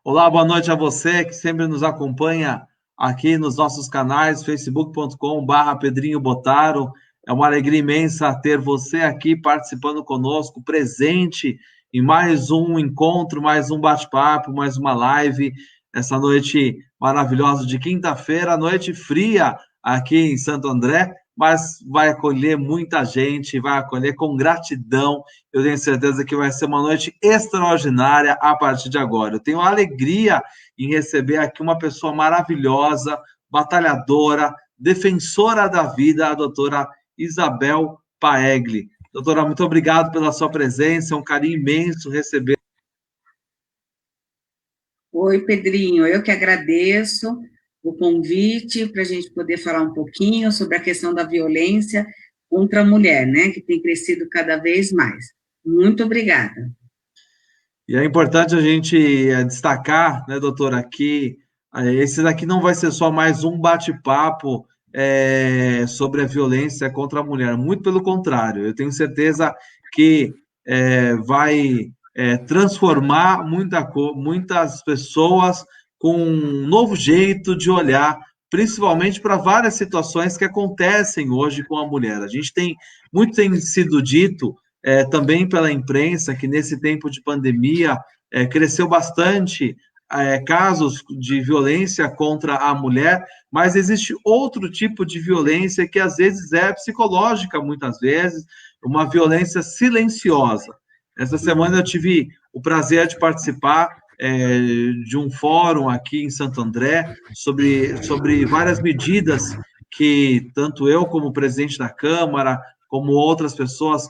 Olá, boa noite a você que sempre nos acompanha aqui nos nossos canais, facebook.com/, Pedrinho Bottaro. É uma alegria imensa ter você aqui participando conosco, presente em mais um encontro, mais um bate-papo, mais uma live, essa noite maravilhosa de quinta-feira, noite fria aqui em Santo André, mas vai acolher muita gente, vai acolher com gratidão. Eu tenho certeza que vai ser uma noite extraordinária a partir de agora. Eu tenho a alegria em receber aqui uma pessoa maravilhosa, batalhadora, defensora da vida, a doutora Isabel Paegli. Doutora, muito obrigado pela sua presença, é um carinho imenso receber. Oi, Pedrinho, eu que agradeço o convite para a gente poder falar um pouquinho sobre a questão da violência contra a mulher, né, que tem crescido cada vez mais. Muito obrigada. E é importante a gente destacar, né, doutora, que esse daqui não vai ser só mais um bate-papo sobre a violência contra a mulher, muito pelo contrário, eu tenho certeza que vai transformar muitas pessoas com um novo jeito de olhar, principalmente para várias situações que acontecem hoje com a mulher. A gente muito tem sido dito também pela imprensa, que nesse tempo de pandemia cresceu bastante casos de violência contra a mulher, mas existe outro tipo de violência que às vezes é psicológica, muitas vezes, uma violência silenciosa. Essa semana eu tive o prazer de participar de um fórum aqui em Santo André sobre várias medidas que tanto eu como presidente da Câmara, como outras pessoas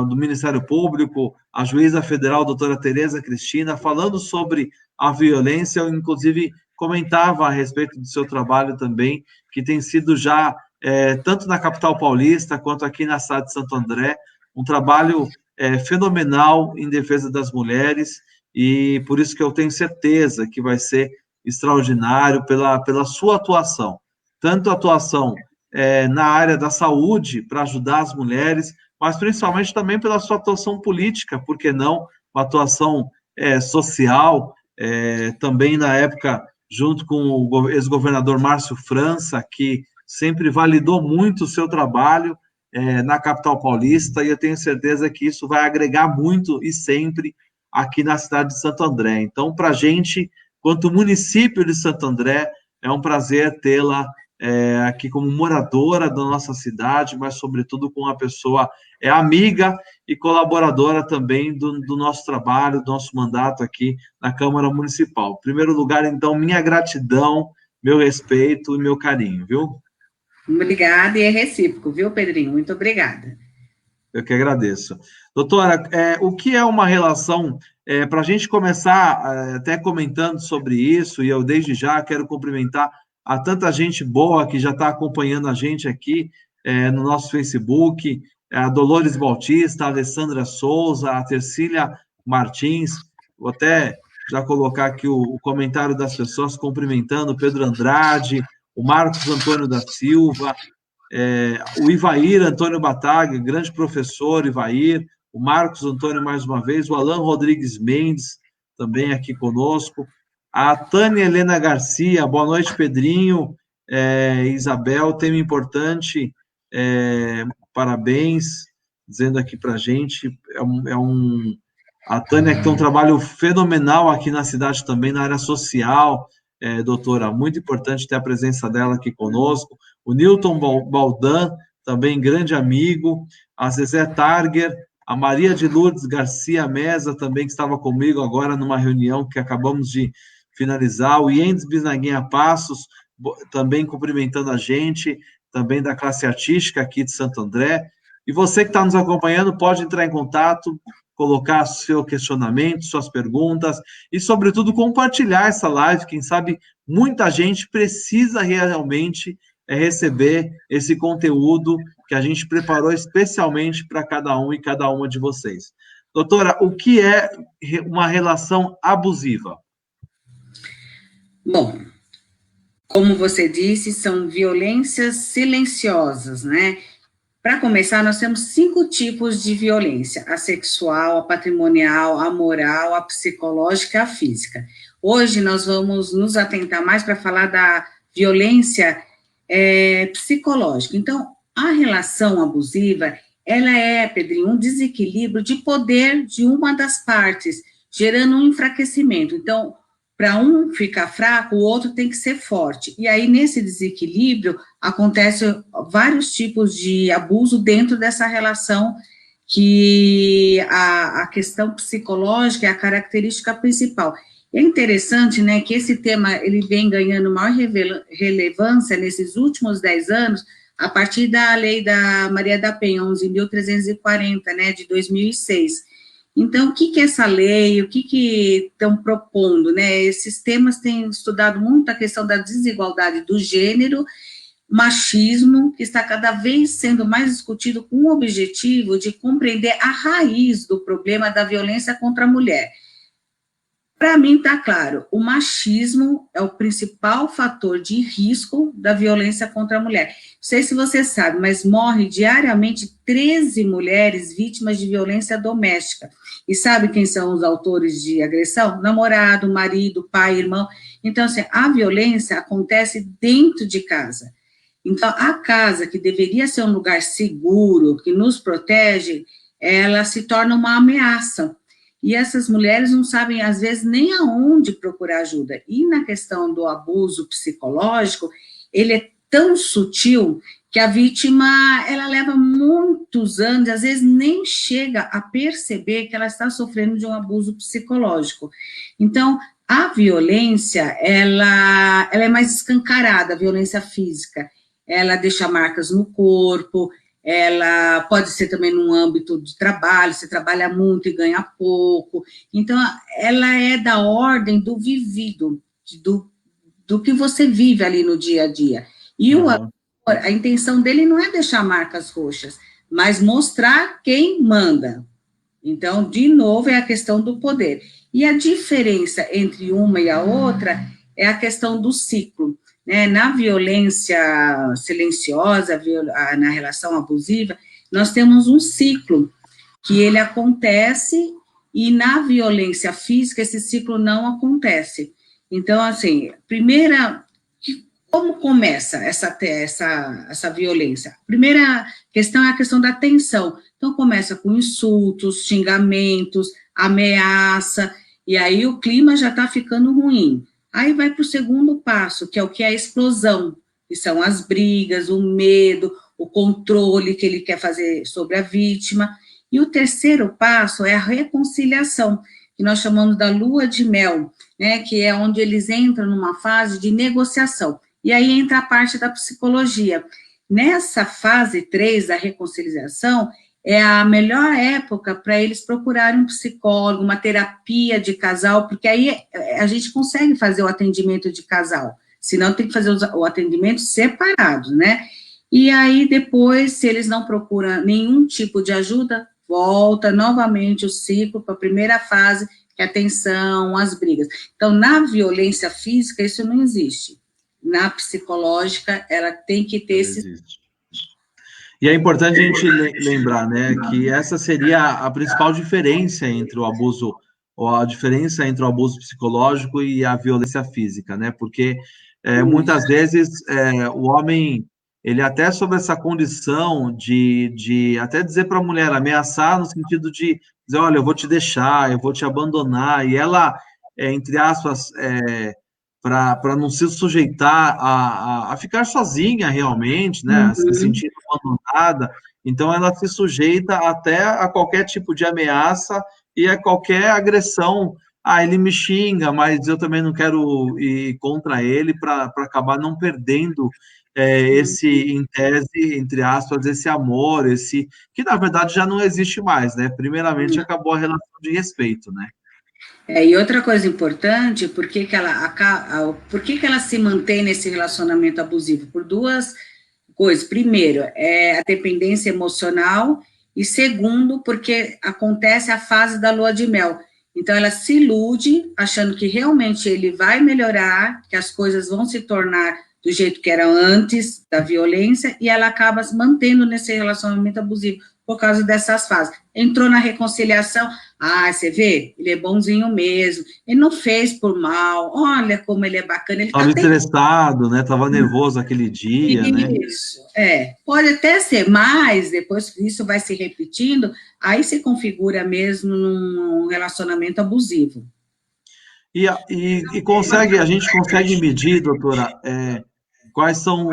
do Ministério Público, a juíza federal, doutora Tereza Cristina, falando sobre a violência. Eu, inclusive, comentava a respeito do seu trabalho também, que tem sido já, tanto na capital paulista, quanto aqui na cidade de Santo André, um trabalho fenomenal em defesa das mulheres, e por isso que eu tenho certeza que vai ser extraordinário pela sua atuação, tanto atuação na área da saúde, para ajudar as mulheres, mas principalmente também pela sua atuação política, por que não, uma atuação social, também na época, junto com o ex-governador Márcio França, que sempre validou muito o seu trabalho na capital paulista, e eu tenho certeza que isso vai agregar muito e sempre aqui na cidade de Santo André. Então, para a gente, quanto município de Santo André, é um prazer tê-la aqui como moradora da nossa cidade, mas, sobretudo, com uma pessoa amiga e colaboradora também do nosso trabalho, do nosso mandato aqui na Câmara Municipal. Em primeiro lugar, então, minha gratidão, meu respeito e meu carinho, viu? Obrigada, e é recíproco, viu, Pedrinho? Muito obrigada. Eu que agradeço. Doutora, o que é uma relação, para a gente começar até comentando sobre isso, e eu desde já quero cumprimentar a tanta gente boa que já está acompanhando a gente aqui no nosso Facebook, a Dolores Bautista, a Alessandra Souza, a Tercília Martins, vou até já colocar aqui o comentário das pessoas cumprimentando o Pedro Andrade, o Marcos Antônio da Silva, o Ivair Antônio Batag, grande professor Ivair, o Marcos Antônio mais uma vez, o Alan Rodrigues Mendes, também aqui conosco, a Tânia Helena Garcia, boa noite, Pedrinho, Isabel, tema importante, parabéns, dizendo aqui para a gente, a Tânia que tem um trabalho fenomenal aqui na cidade também, na área social, doutora, muito importante ter a presença dela aqui conosco, o Newton Baldan, também grande amigo, a Zezé Targer, a Maria de Lourdes Garcia Mesa, também que estava comigo agora numa reunião que acabamos de finalizar, o Yendes Bisnaguinha Passos, também cumprimentando a gente, também da classe artística aqui de Santo André, e você que está nos acompanhando pode entrar em contato, colocar seu questionamento, suas perguntas e, sobretudo, compartilhar essa live. Quem sabe muita gente precisa realmente receber esse conteúdo que a gente preparou especialmente para cada um e cada uma de vocês. Doutora, o que é uma relação abusiva? Bom, como você disse, são violências silenciosas, né? Para começar, nós temos 5 tipos de violência: a sexual, a patrimonial, a moral, a psicológica e a física. hoje nós vamos nos atentar mais para falar da violência psicológica. Então, a relação abusiva, ela é, Pedrinho, um desequilíbrio de poder de uma das partes, gerando um enfraquecimento. Então, para um ficar fraco, o outro tem que ser forte. E aí, nesse desequilíbrio, acontecem vários tipos de abuso dentro dessa relação, que a questão psicológica é a característica principal. É interessante, né, que esse tema ele vem ganhando maior relevância nesses últimos 10 anos, a partir da lei da Maria da Penha, 11.340, né, de 2006. Então, o que é essa lei, o que estão propondo, né? Esses temas têm estudado muito a questão da desigualdade do gênero, machismo, que está cada vez sendo mais discutido com o objetivo de compreender a raiz do problema da violência contra a mulher. Para mim está claro, o machismo é o principal fator de risco da violência contra a mulher. Não sei se você sabe, mas morre diariamente 13 mulheres vítimas de violência doméstica. E sabe quem são os autores de agressão? Namorado, marido, pai, irmão. Então, assim, a violência acontece dentro de casa. Então, a casa, que deveria ser um lugar seguro, que nos protege, ela se torna uma ameaça. E essas mulheres não sabem, às vezes, nem aonde procurar ajuda. E na questão do abuso psicológico, ele é tão sutil que a vítima, ela leva muitos anos, às vezes nem chega a perceber que ela está sofrendo de um abuso psicológico. Então, a violência, ela é mais escancarada, a violência física. Ela deixa marcas no corpo, ela pode ser também num âmbito de trabalho, você trabalha muito e ganha pouco. Então, ela é da ordem do vivido, do que você vive ali no dia a dia. E a intenção dele não é deixar marcas roxas, mas mostrar quem manda. Então, de novo, é a questão do poder. E a diferença entre uma e a outra é a questão do ciclo. Né? Na violência silenciosa, na relação abusiva, nós temos um ciclo que ele acontece e na violência física esse ciclo não acontece. Então, assim, como começa essa violência? A primeira questão é a questão da tensão. Então, começa com insultos, xingamentos, ameaça, e aí o clima já está ficando ruim. Aí vai para o segundo passo, que é o que é a explosão, que são as brigas, o medo, o controle que ele quer fazer sobre a vítima. E o terceiro passo é a reconciliação, que nós chamamos da lua de mel, né, que é onde eles entram numa fase de negociação. E aí entra a parte da psicologia. Nessa fase 3 da reconciliação, é a melhor época para eles procurarem um psicólogo, uma terapia de casal, porque aí a gente consegue fazer o atendimento de casal, senão tem que fazer o atendimento separado, né? E aí depois, se eles não procuram nenhum tipo de ajuda, volta novamente o ciclo para a primeira fase, que é a tensão, as brigas. Então, na violência física, isso não existe. Na psicológica, ela tem que ter esse... E é importante a gente lembrar, né, que essa seria a principal diferença entre o abuso, ou a diferença entre o abuso psicológico e a violência física, né, porque muitas vezes o homem, ele até sob essa condição de até dizer para a mulher, ameaçar no sentido de dizer, olha, eu vou te deixar, eu vou te abandonar, e ela, entre aspas, para não se sujeitar a ficar sozinha realmente, né, a se sentir abandonada, então ela se sujeita até a qualquer tipo de ameaça e a qualquer agressão. Ah, ele me xinga, mas eu também não quero ir contra ele para acabar não perdendo esse, em tese, entre aspas, esse amor, esse que na verdade já não existe mais, né? Primeiramente acabou a relação de respeito, né? E outra coisa importante, por que ela se mantém nesse relacionamento abusivo? Por duas coisas. Primeiro, é a dependência emocional, e segundo, porque acontece a fase da lua de mel. Então, ela se ilude, achando que realmente ele vai melhorar, que as coisas vão se tornar do jeito que era antes da violência, e ela acaba se mantendo nesse relacionamento abusivo por causa dessas fases. Entrou na reconciliação, você vê, ele é bonzinho mesmo, ele não fez por mal, olha como ele é bacana, ele Estava estressado, né? Estava nervoso aquele dia, né? Isso, pode até ser, mas depois que isso vai se repetindo, aí se configura mesmo num relacionamento abusivo. E a gente consegue medir, doutora, quais são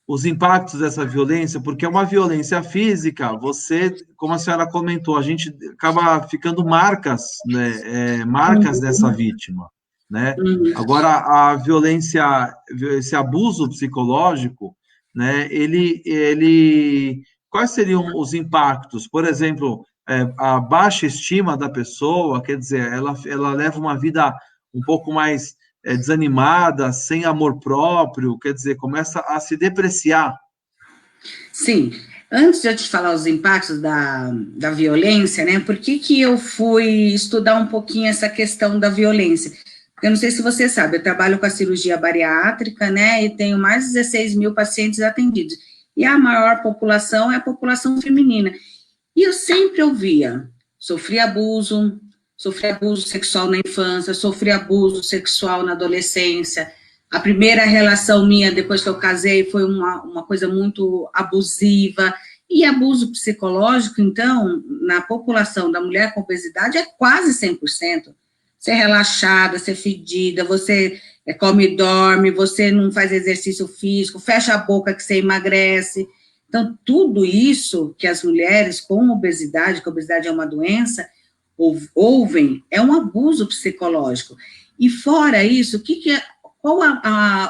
os impactos dessa violência, porque é uma violência física, como a senhora comentou, a gente acaba ficando marcas, né, marcas dessa vítima, né? Agora, a violência, esse abuso psicológico, né, quais seriam os impactos? Por exemplo, a baixa estima da pessoa, quer dizer, ela leva uma vida um pouco mais desanimada, sem amor próprio, quer dizer, começa a se depreciar. Sim. Antes de eu te falar os impactos da violência, né, por que eu fui estudar um pouquinho essa questão da violência? Porque eu não sei se você sabe, eu trabalho com a cirurgia bariátrica, né, e tenho mais de 16 mil pacientes atendidos. E a maior população é a população feminina. E eu sempre ouvia, sofri abuso sexual na infância, sofri abuso sexual na adolescência. A primeira relação minha, depois que eu casei, foi uma coisa muito abusiva. E abuso psicológico, então, na população da mulher com obesidade, é quase 100%. Você é relaxada, você é fedida, você come e dorme, você não faz exercício físico, fecha a boca que você emagrece. Então, tudo isso que as mulheres com obesidade, que a obesidade é uma doença, ouvem, é um abuso psicológico. E fora isso, qual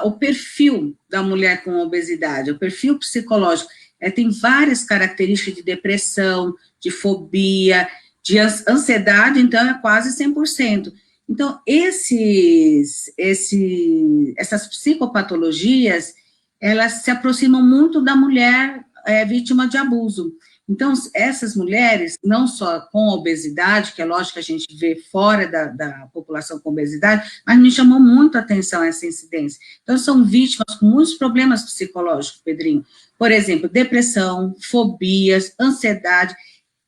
o perfil da mulher com obesidade? O perfil psicológico tem várias características de depressão, de fobia, de ansiedade, então é quase 100%. Então, essas psicopatologias, elas se aproximam muito da mulher vítima de abuso. Então, essas mulheres, não só com obesidade, que é lógico que a gente vê fora da população com obesidade, mas me chamou muito a atenção essa incidência. Então, são vítimas com muitos problemas psicológicos, Pedrinho. Por exemplo, depressão, fobias, ansiedade,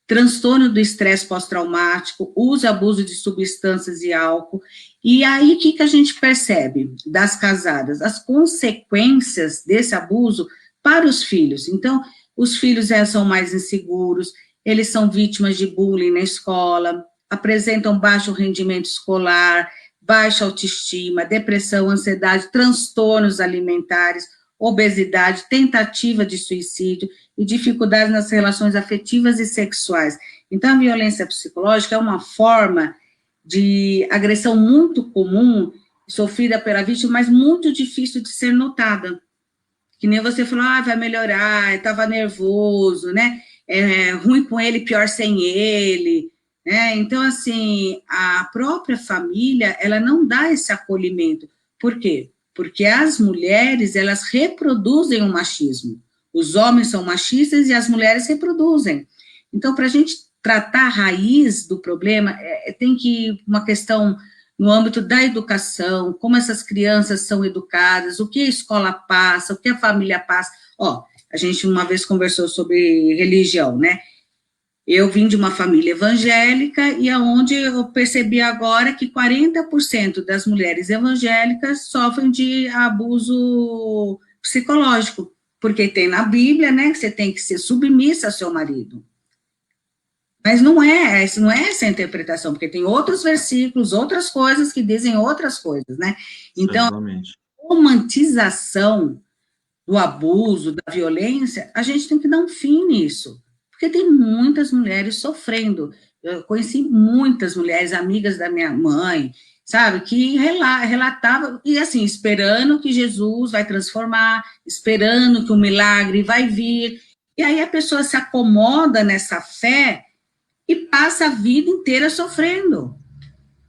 transtorno do estresse pós-traumático, uso e abuso de substâncias e álcool. E aí, o que a gente percebe das casadas? As consequências desse abuso para os filhos. Então, os filhos são mais inseguros, eles são vítimas de bullying na escola, apresentam baixo rendimento escolar, baixa autoestima, depressão, ansiedade, transtornos alimentares, obesidade, tentativa de suicídio e dificuldades nas relações afetivas e sexuais. Então, a violência psicológica é uma forma de agressão muito comum, sofrida pela vítima, mas muito difícil de ser notada. Que nem você falou, vai melhorar, estava nervoso, né? É ruim com ele, pior sem ele, né? Então, assim, a própria família, ela não dá esse acolhimento. Por quê? Porque as mulheres, elas reproduzem o machismo. Os homens são machistas e as mulheres reproduzem. Então, para a gente tratar a raiz do problema, tem que ir uma questão no âmbito da educação, como essas crianças são educadas, o que a escola passa, o que a família passa. A gente uma vez conversou sobre religião, né? Eu vim de uma família evangélica e aonde eu percebi agora que 40% das mulheres evangélicas sofrem de abuso psicológico, porque tem na Bíblia, né, que você tem que ser submissa ao seu marido. Mas não é essa a interpretação, porque tem outros versículos, outras coisas que dizem outras coisas, né? Então, exatamente, a romantização do abuso, da violência, a gente tem que dar um fim nisso, porque tem muitas mulheres sofrendo. Eu conheci muitas mulheres, amigas da minha mãe, sabe, que relatavam, e assim, esperando que Jesus vai transformar, esperando que o milagre vai vir, e aí a pessoa se acomoda nessa fé e passa a vida inteira sofrendo.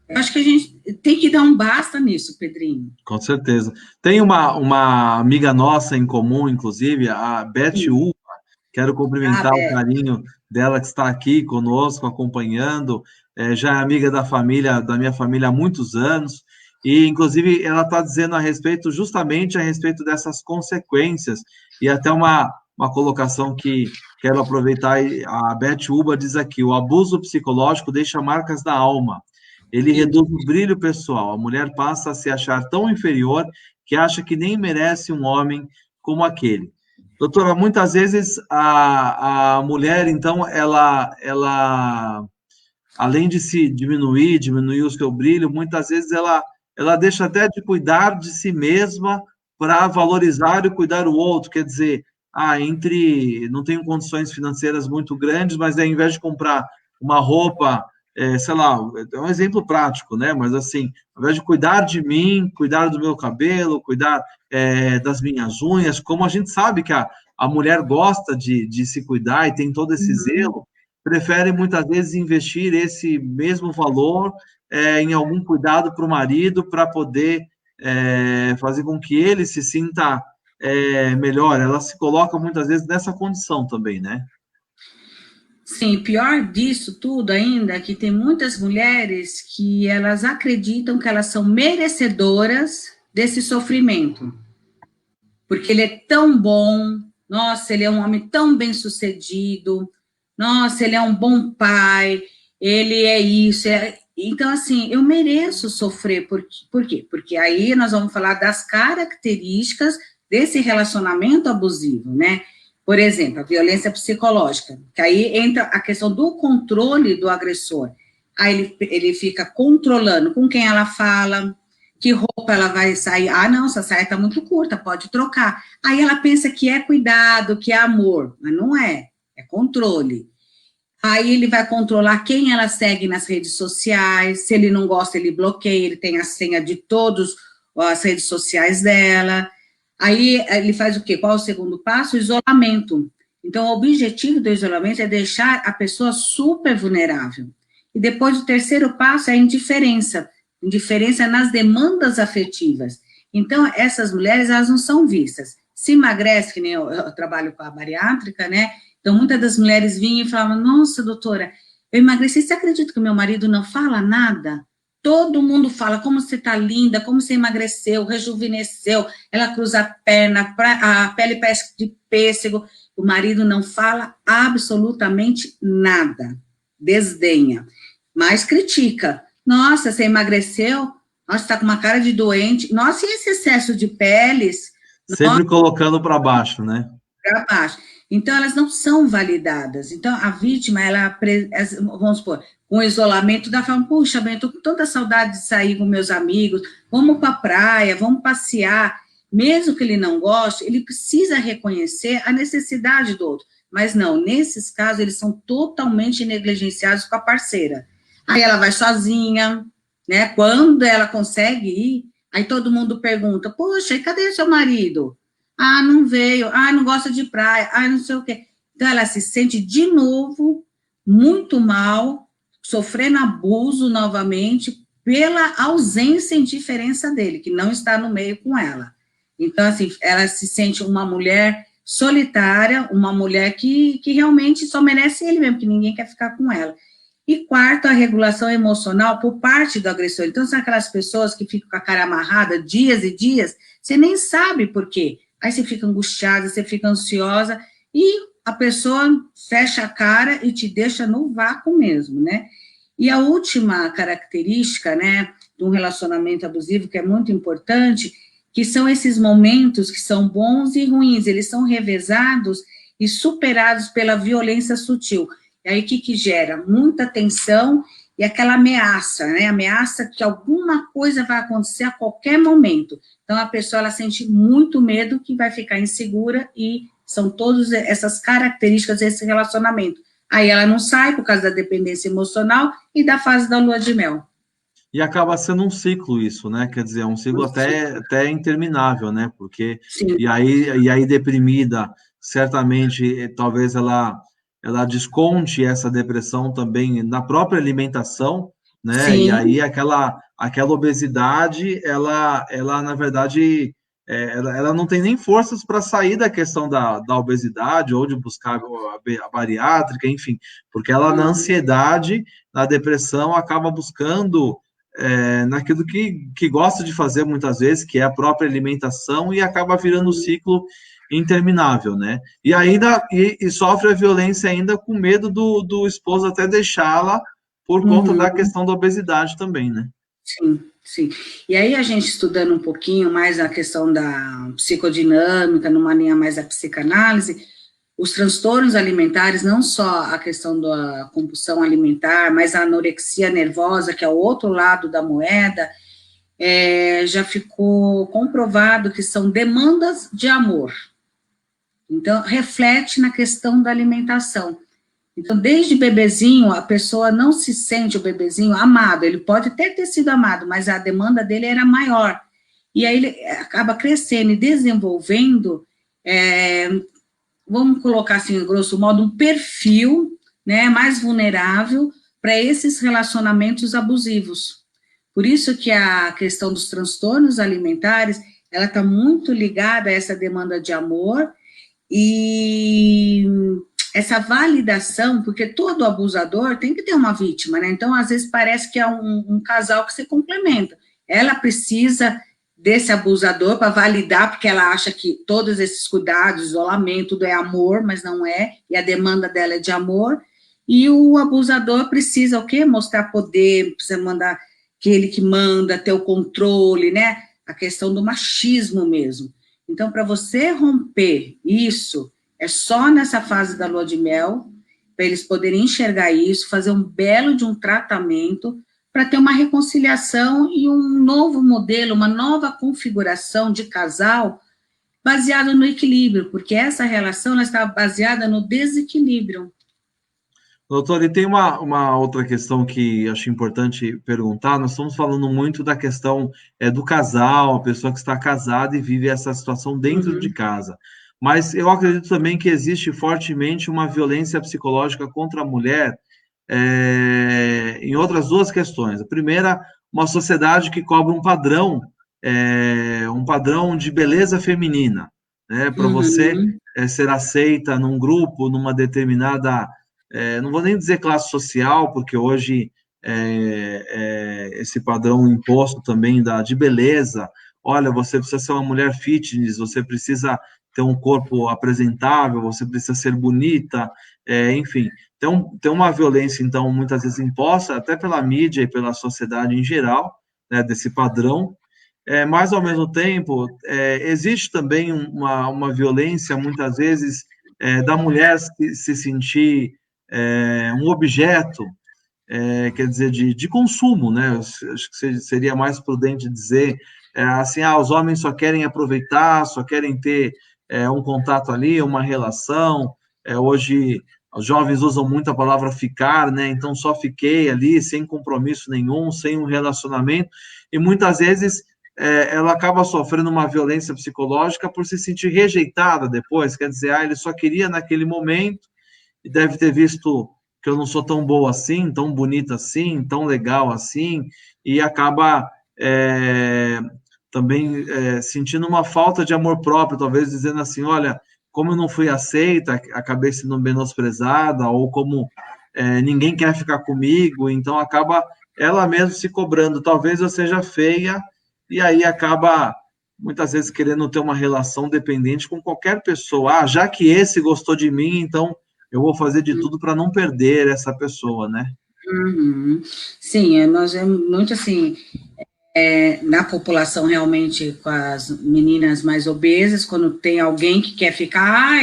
Eu acho que a gente tem que dar um basta nisso, Pedrinho. Com certeza. Tem uma amiga nossa em comum, inclusive, a Beth Uva. Quero cumprimentar o carinho dela que está aqui conosco, acompanhando. Já é amiga da minha família há muitos anos. E, inclusive, ela está dizendo justamente a respeito dessas consequências. E até uma colocação que quero aproveitar, a Beth Uba diz aqui, o abuso psicológico deixa marcas na alma, ele reduz o brilho pessoal, a mulher passa a se achar tão inferior que acha que nem merece um homem como aquele. Doutora, muitas vezes a mulher, então, ela além de se diminuir o seu brilho, muitas vezes ela deixa até de cuidar de si mesma para valorizar e cuidar o outro. Quer dizer, não tenho condições financeiras muito grandes, mas ao invés de comprar uma roupa, sei lá, é um exemplo prático, né? Mas assim, ao invés de cuidar de mim, cuidar do meu cabelo, cuidar das minhas unhas, como a gente sabe que a mulher gosta de se cuidar e tem todo esse zelo, prefere muitas vezes investir esse mesmo valor em algum cuidado para o marido, para poder fazer com que ele se sinta melhor. Ela se coloca muitas vezes nessa condição também, né? Sim, pior disso tudo ainda é que tem muitas mulheres que elas acreditam que elas são merecedoras desse sofrimento, porque ele é tão bom, nossa, ele é um homem tão bem-sucedido, nossa, ele é um bom pai, ele é isso. Então, assim, eu mereço sofrer. Por quê? Porque aí nós vamos falar das características desse relacionamento abusivo, né? Por exemplo, a violência psicológica, que aí entra a questão do controle do agressor. Aí ele fica controlando com quem ela fala, que roupa ela vai sair. Ah, não, essa saia está muito curta, pode trocar. Aí ela pensa que é cuidado, que é amor, mas não é, é controle. Aí ele vai controlar quem ela segue nas redes sociais, se ele não gosta, ele bloqueia, ele tem a senha de todas as redes sociais dela. Aí ele faz o quê? Qual é o segundo passo? O isolamento. Então, o objetivo do isolamento é deixar a pessoa super vulnerável. E depois, o terceiro passo é a indiferença. Indiferença nas demandas afetivas. Então, essas mulheres, elas não são vistas. Se emagrece, que nem eu trabalho com a bariátrica, né? Então, muitas das mulheres vinham e falavam, nossa, doutora, eu emagreci, você acredita que o meu marido não fala nada? Todo mundo fala como você está linda, como você emagreceu, rejuvenesceu, ela cruza a perna, a pele parece de pêssego, o marido não fala absolutamente nada, desdenha, mas critica. Nossa, você emagreceu? Nossa, está com uma cara de doente. Nossa, e esse excesso de peles? Sempre colocando para baixo, né? Para baixo. Então, elas não são validadas. Então, a vítima, vamos supor, com o isolamento, da forma, puxa, bem, estou com tanta saudade de sair com meus amigos, vamos para a praia, vamos passear. Mesmo que ele não goste, ele precisa reconhecer a necessidade do outro. Mas não, nesses casos, eles são totalmente negligenciados com a parceira. Aí ela vai sozinha, né? Quando ela consegue ir, aí todo mundo pergunta, poxa, e cadê seu marido? Ah, não veio, ah, não gosta de praia, ah, não sei o quê. Então, ela se sente de novo muito mal, sofrendo abuso novamente pela ausência e indiferença dele, que não está no meio com ela. Então, assim, ela se sente uma mulher solitária, uma mulher que realmente só merece ele mesmo, que ninguém quer ficar com ela. E quarto, a regulação emocional por parte do agressor. Então, são aquelas pessoas que ficam com a cara amarrada dias e dias, você nem sabe por quê. Aí você fica angustiada, você fica ansiosa, e a pessoa fecha a cara e te deixa no vácuo mesmo, né? E a última característica, né, de um relacionamento abusivo, que é muito importante, que são esses momentos que são bons e ruins, eles são revezados e superados pela violência sutil. E aí, o que gera? Muita tensão e aquela ameaça, né? Ameaça que alguma coisa vai acontecer a qualquer momento. Então, a pessoa, ela sente muito medo que vai ficar insegura e são todas essas características desse relacionamento. Aí ela não sai por causa da dependência emocional e da fase da lua de mel. E acaba sendo um ciclo isso, né? Quer dizer, um ciclo até interminável, né? Porque, Sim. e aí deprimida, certamente, talvez ela desconte essa depressão também na própria alimentação, né? Sim. E aí aquela obesidade, ela na verdade, ela não tem nem forças para sair da questão da obesidade ou de buscar a bariátrica, enfim, porque ela na ansiedade, na depressão, acaba buscando naquilo que gosta de fazer muitas vezes, que é a própria alimentação, e acaba virando o ciclo interminável, né? E ainda e sofre a violência ainda com medo do esposo até deixá-la por conta da Uhum. questão da obesidade também, né? Sim, sim. E aí a gente estudando um pouquinho mais a questão da psicodinâmica, numa linha mais da psicanálise, os transtornos alimentares, não só a questão da compulsão alimentar, mas a anorexia nervosa, que é o outro lado da moeda, já ficou comprovado que são demandas de amor. Então, reflete na questão da alimentação. Então, desde bebezinho, a pessoa não se sente, o bebezinho, amado. Ele pode até ter sido amado, mas a demanda dele era maior. E aí ele acaba crescendo e desenvolvendo, vamos colocar assim, grosso modo, um perfil, né, mais vulnerável para esses relacionamentos abusivos. Por isso que a questão dos transtornos alimentares, ela está muito ligada a essa demanda de amor e essa validação, porque todo abusador tem que ter uma vítima, né? Então, às vezes, parece que é um casal que se complementa. Ela precisa desse abusador para validar, porque ela acha que todos esses cuidados, isolamento, tudo é amor, mas não é, e a demanda dela é de amor, e o abusador precisa o quê? Mostrar poder, precisa mandar que ele que manda, ter o controle, né? A questão do machismo mesmo. Então, para você romper isso, é só nessa fase da lua de mel, para eles poderem enxergar isso, fazer um belo de um tratamento, para ter uma reconciliação e um novo modelo, uma nova configuração de casal baseado no equilíbrio, porque essa relação ela está baseada no desequilíbrio. Doutor, e tem uma outra questão que acho importante perguntar. Nós estamos falando muito da questão do casal, a pessoa que está casada e vive essa situação dentro de Uhum, casa. Mas eu acredito também que existe fortemente uma violência psicológica contra a mulher em outras duas questões. A primeira, uma sociedade que cobra um padrão de beleza feminina, né? Para você uhum, ser aceita num grupo, numa determinada não vou nem dizer classe social, porque hoje esse padrão imposto também de beleza, olha, você precisa ser uma mulher fitness, você precisa ter um corpo apresentável, você precisa ser bonita, enfim. Tem uma violência, então, muitas vezes imposta, até pela mídia e pela sociedade em geral, né, desse padrão, mas, ao mesmo tempo, existe também uma violência, muitas vezes, da mulher se sentir um objeto, quer dizer, de consumo, né? Eu acho que seria mais prudente dizer assim, os homens só querem aproveitar, só querem ter um contato ali, uma relação. Hoje, os jovens usam muito a palavra ficar, né? Então, só fiquei ali, sem compromisso nenhum, sem um relacionamento, e muitas vezes ela acaba sofrendo uma violência psicológica por se sentir rejeitada depois, quer dizer, ele só queria naquele momento, e deve ter visto que eu não sou tão boa assim, tão bonita assim, tão legal assim, e acaba também sentindo uma falta de amor próprio, talvez dizendo assim, olha, como eu não fui aceita, acabei sendo menosprezada, ou como ninguém quer ficar comigo, então acaba ela mesma se cobrando, talvez eu seja feia, e aí acaba muitas vezes querendo ter uma relação dependente com qualquer pessoa. Já que esse gostou de mim, então eu vou fazer de tudo para não perder essa pessoa, né? uhum. Sim, nós é muito assim, na população realmente com as meninas mais obesas, quando tem alguém que quer ficar,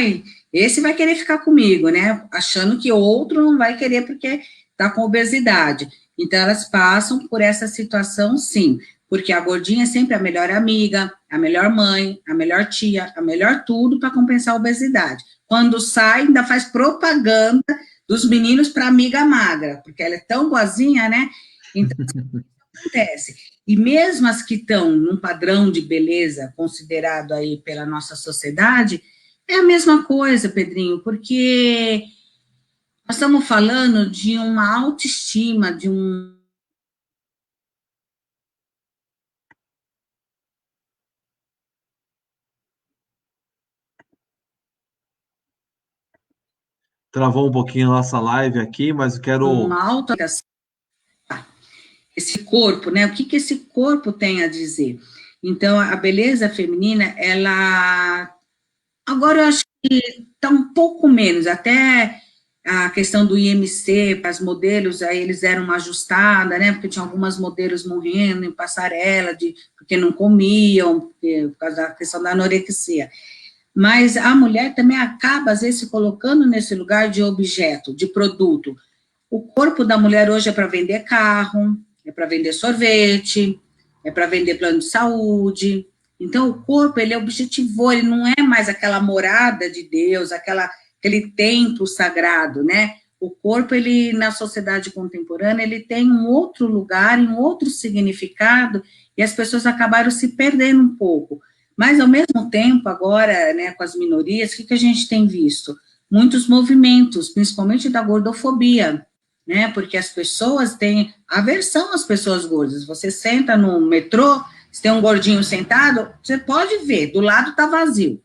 esse vai querer ficar comigo, né? Achando que outro não vai querer porque está com obesidade. Então, elas passam por essa situação, sim, porque a gordinha é sempre a melhor amiga, a melhor mãe, a melhor tia, a melhor tudo para compensar a obesidade. Quando sai, ainda faz propaganda dos meninos para amiga magra, porque ela é tão boazinha, né? Então, acontece. E mesmo as que estão num padrão de beleza considerado aí pela nossa sociedade, é a mesma coisa, Pedrinho, porque nós estamos falando de uma autoestima, de um. Travou um pouquinho a nossa live aqui, mas eu quero. Uma auto esse corpo, né? O que, que esse corpo tem a dizer? Então, a beleza feminina, ela Agora eu acho que está um pouco menos, até a questão do IMC para os modelos, aí eles deram uma ajustada, né, porque tinha algumas modelos morrendo em passarela, porque não comiam, por causa da questão da anorexia. Mas a mulher também acaba, às vezes, se colocando nesse lugar de objeto, de produto. O corpo da mulher hoje é para vender carro, é para vender sorvete, é para vender plano de saúde. Então, o corpo, ele objetivou, ele não é mais aquela morada de Deus, aquele templo sagrado, né? O corpo, ele, na sociedade contemporânea, ele tem um outro lugar, um outro significado, e as pessoas acabaram se perdendo um pouco. Mas, ao mesmo tempo, agora, né, com as minorias, o que a gente tem visto? Muitos movimentos, principalmente da gordofobia, né? Porque as pessoas têm aversão às pessoas gordas. Você senta no metrô, se tem um gordinho sentado, você pode ver, do lado está vazio.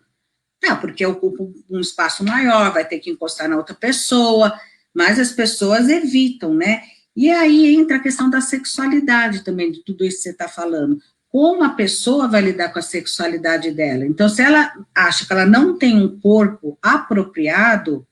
Não, porque ocupa um espaço maior, vai ter que encostar na outra pessoa, mas as pessoas evitam, né? E aí entra a questão da sexualidade também, de tudo isso que você está falando. Como a pessoa vai lidar com a sexualidade dela? Então, se ela acha que ela não tem um corpo apropriado,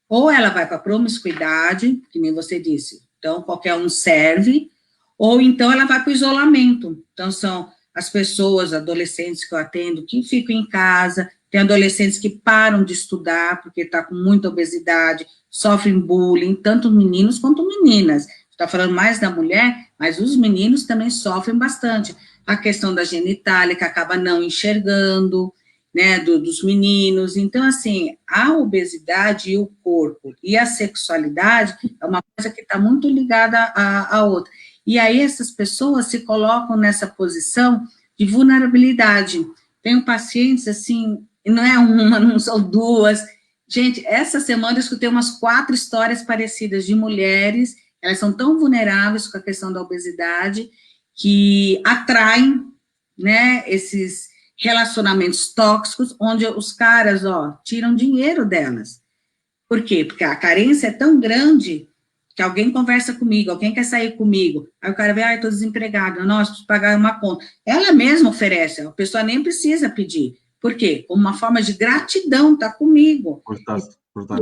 ou ela vai para a promiscuidade, que nem você disse, então qualquer um serve, ou então ela vai para o isolamento. Então, são as pessoas, adolescentes que eu atendo, que ficam em casa, tem adolescentes que param de estudar, porque está com muita obesidade, sofrem bullying, tanto meninos quanto meninas. Está falando mais da mulher, mas os meninos também sofrem bastante. A questão da genitália, que acaba não enxergando, né, dos meninos. Então, assim, a obesidade e o corpo e a sexualidade é uma coisa que está muito ligada à outra. E aí essas pessoas se colocam nessa posição de vulnerabilidade. Tenho pacientes, assim, não é uma, não são duas. Gente, essa semana eu escutei umas 4 histórias parecidas de mulheres, elas são tão vulneráveis com a questão da obesidade, que atraem, né, esses relacionamentos tóxicos, onde os caras, tiram dinheiro delas. Por quê? Porque a carência é tão grande que alguém conversa comigo, alguém quer sair comigo, aí o cara vê, estou desempregado, nossa, preciso pagar uma conta. Ela mesma oferece, a pessoa nem precisa pedir. Por quê? Como uma forma de gratidão, tá comigo. Por estar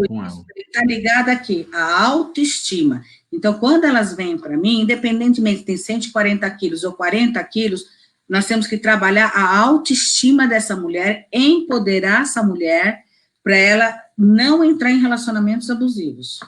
com ela. Está ligado aqui, a autoestima. Então, quando elas vêm para mim, independentemente se tem 140 quilos ou 40 quilos, nós temos que trabalhar a autoestima dessa mulher, empoderar essa mulher, para ela não entrar em relacionamentos abusivos.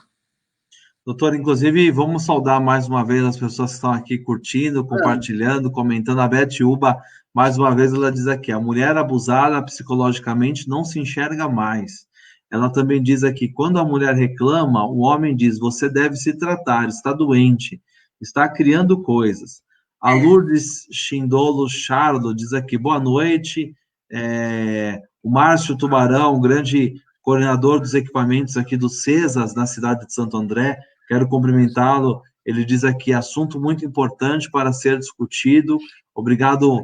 Doutora, inclusive, vamos saudar mais uma vez as pessoas que estão aqui curtindo, compartilhando, comentando. A Beth Uba, mais uma vez, ela diz aqui, a mulher abusada psicologicamente não se enxerga mais. Ela também diz aqui, quando a mulher reclama, o homem diz, você deve se tratar, está doente, está criando coisas. A Lourdes Chindolo Charlo diz aqui, boa noite, o Márcio Tubarão, grande coordenador dos equipamentos aqui do CESAS, na cidade de Santo André, quero cumprimentá-lo, ele diz aqui, assunto muito importante para ser discutido, obrigado,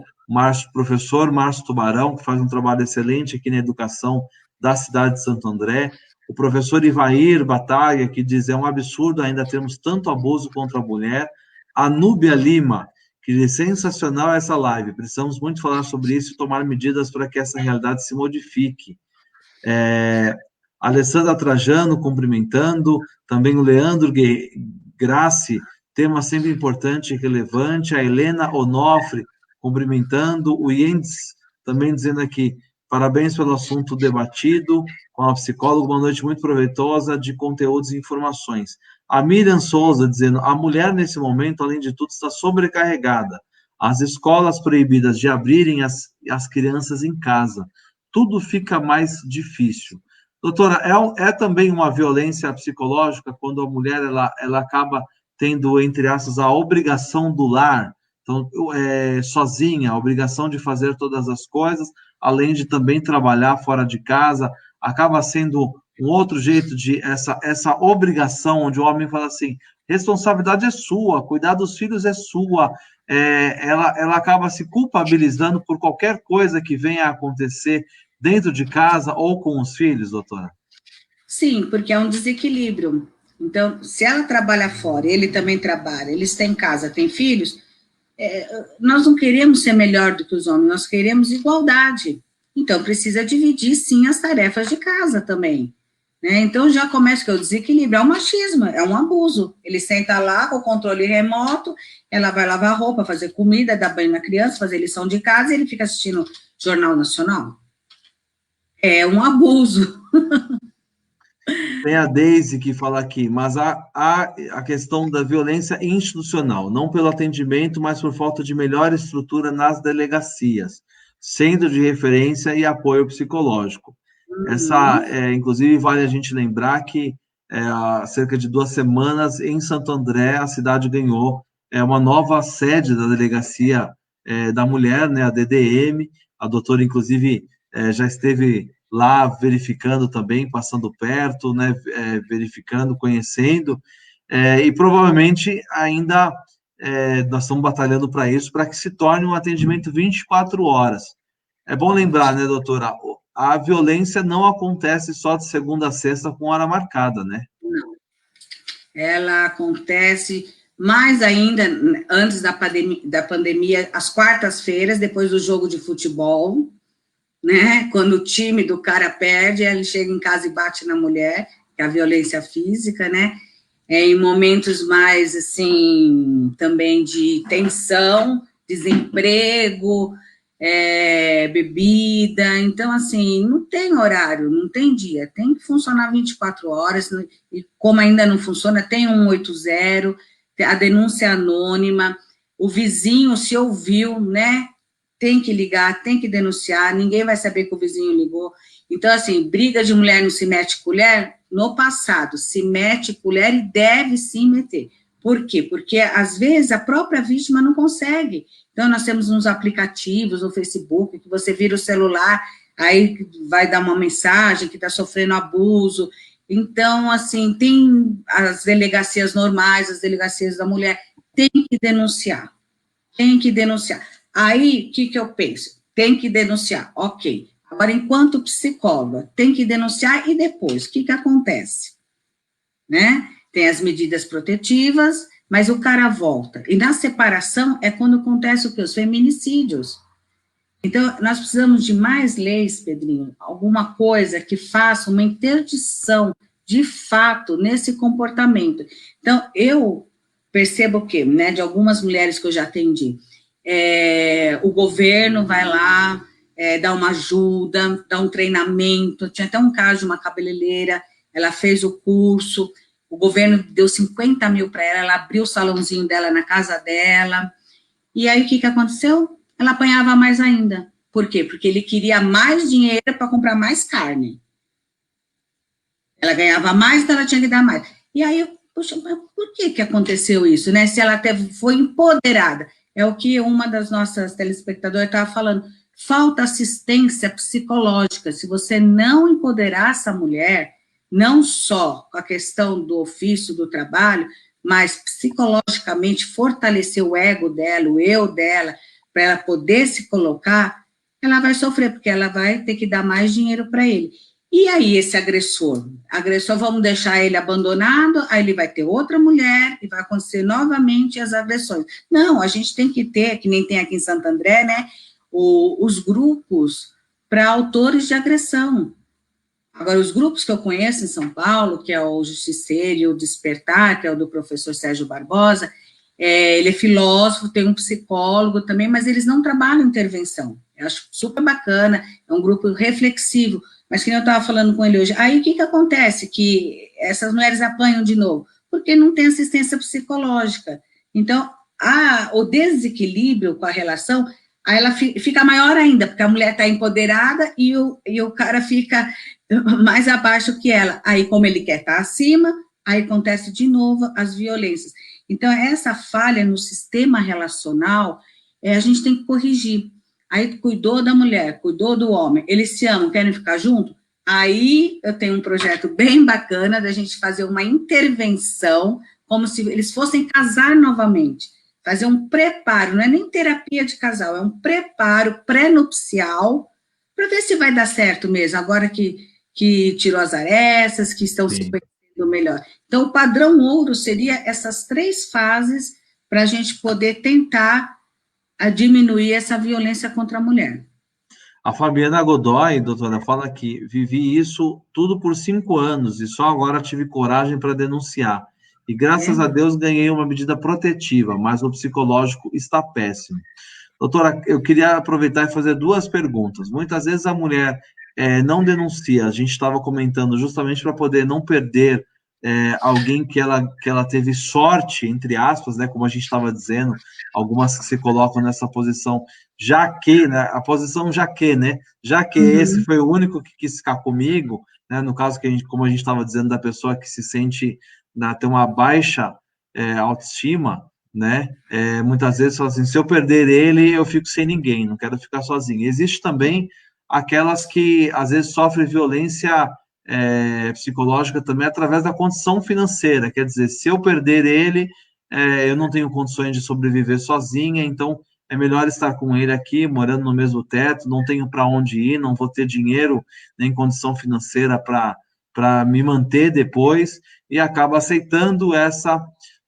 professor Márcio Tubarão, que faz um trabalho excelente aqui na educação da cidade de Santo André, o professor Ivair Batalha, que diz, é um absurdo ainda termos tanto abuso contra a mulher, a Núbia Lima, que é sensacional essa live, precisamos muito falar sobre isso e tomar medidas para que essa realidade se modifique. Alessandra Trajano cumprimentando, também o Leandro Grassi, tema sempre importante e relevante, a Helena Onofre cumprimentando, o Jens também dizendo aqui, parabéns pelo assunto debatido, com a psicóloga, uma noite muito proveitosa de conteúdos e informações. A Miriam Souza dizendo, a mulher nesse momento, além de tudo, está sobrecarregada, as escolas proibidas de abrirem as crianças em casa, tudo fica mais difícil. Doutora, é também uma violência psicológica quando a mulher ela acaba tendo, entre aspas, a obrigação do lar, então, sozinha, a obrigação de fazer todas as coisas, além de também trabalhar fora de casa, acaba sendo um outro jeito de essa obrigação, onde o homem fala assim, responsabilidade é sua, cuidar dos filhos é sua, ela acaba se culpabilizando por qualquer coisa que venha a acontecer dentro de casa ou com os filhos, doutora? Sim, porque é um desequilíbrio. Então, se ela trabalha fora, ele também trabalha, eles têm casa, têm filhos, nós não queremos ser melhor do que os homens, nós queremos igualdade. Então, precisa dividir, sim, as tarefas de casa também. Né? Então, já começa que o desequilíbrio, é um machismo, é um abuso. Ele senta lá com o controle remoto, ela vai lavar roupa, fazer comida, dar banho na criança, fazer lição de casa, e ele fica assistindo Jornal Nacional. É um abuso. Tem a Deise que fala aqui, mas a questão da violência institucional, não pelo atendimento, mas por falta de melhor estrutura nas delegacias, centro de referência e apoio psicológico. Essa, inclusive, vale a gente lembrar que há cerca de 2 semanas, em Santo André, a cidade ganhou uma nova sede da delegacia da mulher, né, a DDM. A doutora, inclusive, já esteve lá verificando também, passando perto, né, verificando, conhecendo, e provavelmente ainda nós estamos batalhando para isso, para que se torne um atendimento 24 horas. É bom lembrar, né, doutora, a violência não acontece só de segunda a sexta com hora marcada, né? Não. Ela acontece mais ainda antes da pandemia, às quartas-feiras, depois do jogo de futebol, né? Quando o time do cara perde, ele chega em casa e bate na mulher, que é a violência física, né? Em momentos mais, assim, também de tensão, desemprego, bebida. Então, assim, não tem horário, não tem dia, tem que funcionar 24 horas, e como ainda não funciona, tem 180, a denúncia anônima, o vizinho se ouviu, né? Tem que ligar, tem que denunciar, ninguém vai saber que o vizinho ligou. Então, assim, briga de mulher não se mete colher, no passado, se mete colher e deve sim meter. Por quê? Porque, às vezes, a própria vítima não consegue. Então, nós temos uns aplicativos no Facebook, que você vira o celular, aí vai dar uma mensagem que está sofrendo abuso. Então, assim, tem as delegacias normais, as delegacias da mulher, tem que denunciar. Tem que denunciar. Aí, o que eu penso? Tem que denunciar, ok. Agora, enquanto psicóloga, tem que denunciar e depois, o que acontece? Né? Tem as medidas protetivas, mas o cara volta. E na separação é quando acontece o quê? Os feminicídios. Então, nós precisamos de mais leis, Pedrinho, alguma coisa que faça uma interdição de fato nesse comportamento. Então, eu percebo o quê? Né, de algumas mulheres que eu já atendi, o governo vai lá, dá uma ajuda, dá um treinamento. Tinha até um caso de uma cabeleireira, ela fez o curso, o governo deu 50 mil para ela abriu o salãozinho dela na casa dela, e aí o que aconteceu? Ela apanhava mais ainda. Por quê? Porque ele queria mais dinheiro para comprar mais carne. Ela ganhava mais, então ela tinha que dar mais. E aí, poxa, mas por que aconteceu isso, né? Se ela até foi empoderada. É o que uma das nossas telespectadoras estava falando. Falta assistência psicológica. Se você não empoderar essa mulher, não só com a questão do ofício, do trabalho, mas psicologicamente fortalecer o ego dela, o eu dela, para ela poder se colocar, ela vai sofrer, porque ela vai ter que dar mais dinheiro para ele. E aí, esse agressor? Vamos deixar ele abandonado, aí ele vai ter outra mulher, e vai acontecer novamente as agressões. Não, a gente tem que ter, que nem tem aqui em Santo André, né, os grupos para autores de agressão. Agora, os grupos que eu conheço em São Paulo, que é o Justiceiro e o Despertar, que é o do professor Sérgio Barbosa, ele é filósofo, tem um psicólogo também, mas eles não trabalham intervenção. Eu acho super bacana, é um grupo reflexivo, mas que nem eu estava falando com ele hoje. Aí, o que acontece? Que essas mulheres apanham de novo? Porque não tem assistência psicológica. Então, o desequilíbrio com a relação, aí ela fica maior ainda, porque a mulher está empoderada e o cara fica mais abaixo que ela. Aí, como ele quer estar acima, aí acontece de novo as violências. Então, essa falha no sistema relacional, a gente tem que corrigir. Aí, cuidou da mulher, cuidou do homem, eles se amam, querem ficar juntos? Aí, eu tenho um projeto bem bacana da gente fazer uma intervenção, como se eles fossem casar novamente. Fazer um preparo, não é nem terapia de casal, é um preparo pré-nupcial, para ver se vai dar certo mesmo, agora que tirou as arestas, que estão se conhecendo melhor. Então, o padrão ouro seria essas 3 fases para a gente poder tentar diminuir essa violência contra a mulher. A Fabiana Godoy, doutora, fala que vivi isso tudo por 5 anos e só agora tive coragem para denunciar. E graças a É? Deus ganhei uma medida protetiva, mas o psicológico está péssimo. Doutora, eu queria aproveitar e fazer duas perguntas. Muitas vezes a mulher não denuncia, a gente estava comentando justamente para poder não perder alguém que ela teve sorte, entre aspas, né, como a gente estava dizendo, algumas que se colocam nessa posição, já que, né, a posição já que, né, já que esse Uhum. foi o único que quis ficar comigo, né, no caso que a gente, como a gente estava dizendo, da pessoa que se sente, né, tem uma baixa autoestima, né, muitas vezes fala assim, se eu perder ele, eu fico sem ninguém, não quero ficar sozinho. Existe também aquelas que, às vezes, sofrem violência psicológica também através da condição financeira, quer dizer, se eu perder ele, eu não tenho condições de sobreviver sozinha, então é melhor estar com ele aqui, morando no mesmo teto, não tenho para onde ir, não vou ter dinheiro nem condição financeira para me manter depois, e acaba aceitando essa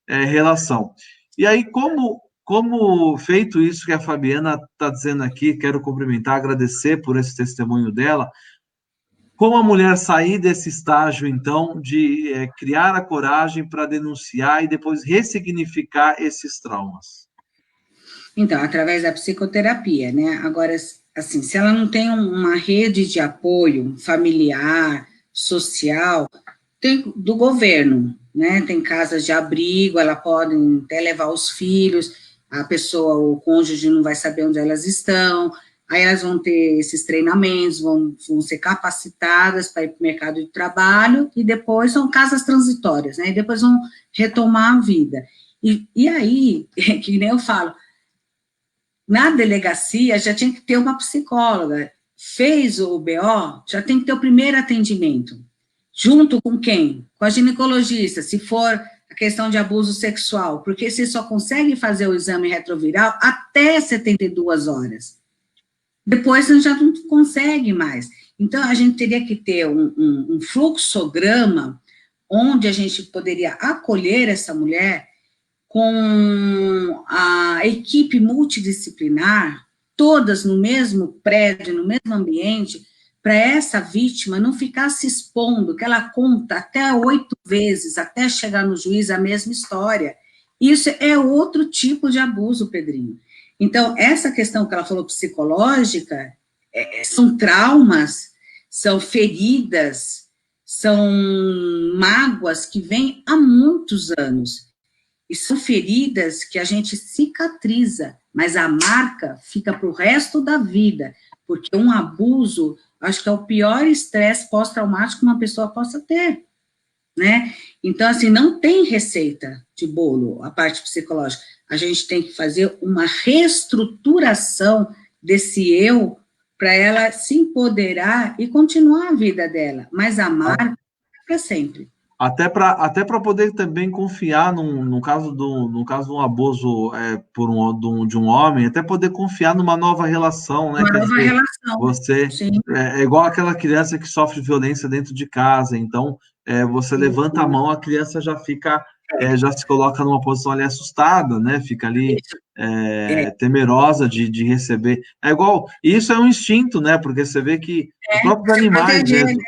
relação. E aí, como feito isso que a Fabiana está dizendo aqui, quero cumprimentar, agradecer por esse testemunho dela, como a mulher sair desse estágio, então, de criar a coragem para denunciar e depois ressignificar esses traumas? Então, através da psicoterapia, né? Agora, assim, se ela não tem uma rede de apoio familiar, social, tem do governo, né? Tem casas de abrigo, ela pode até levar os filhos, a pessoa, o cônjuge não vai saber onde elas estão, aí elas vão ter esses treinamentos, vão ser capacitadas para ir para o mercado de trabalho, e depois são casas transitórias, né? E depois vão retomar a vida. E aí, que nem eu falo, na delegacia já tinha que ter uma psicóloga, fez o BO, já tem que ter o primeiro atendimento. Junto com quem? Com a ginecologista, se for a questão de abuso sexual, porque você só consegue fazer o exame retroviral até 72 horas. Depois você já não consegue mais. Então, a gente teria que ter um fluxograma onde a gente poderia acolher essa mulher com a equipe multidisciplinar, todas no mesmo prédio, no mesmo ambiente, para essa vítima não ficar se expondo, que ela conta até 8 vezes, até chegar no juiz a mesma história. Isso é outro tipo de abuso, Pedrinho. Então, essa questão que ela falou psicológica, são traumas, são feridas, são mágoas que vêm há muitos anos. E são feridas que a gente cicatriza, mas a marca fica para o resto da vida, porque um abuso, acho que é o pior estresse pós-traumático que uma pessoa possa ter, né? Então, assim, não tem receita de bolo, a parte psicológica. A gente tem que fazer uma reestruturação desse eu para ela se empoderar e continuar a vida dela, mas a marca é para sempre. Até para poder também confiar no caso de um abuso de um homem, até poder confiar numa nova relação, né? Uma Quer nova dizer, relação, você sim. é igual aquela criança que sofre violência dentro de casa, então você levanta a mão, a criança já fica, já se coloca numa posição ali assustada, né? Fica ali É, temerosa de receber. É igual, isso é um instinto, né? Porque você vê que os próprios se animais proteger, mesmo.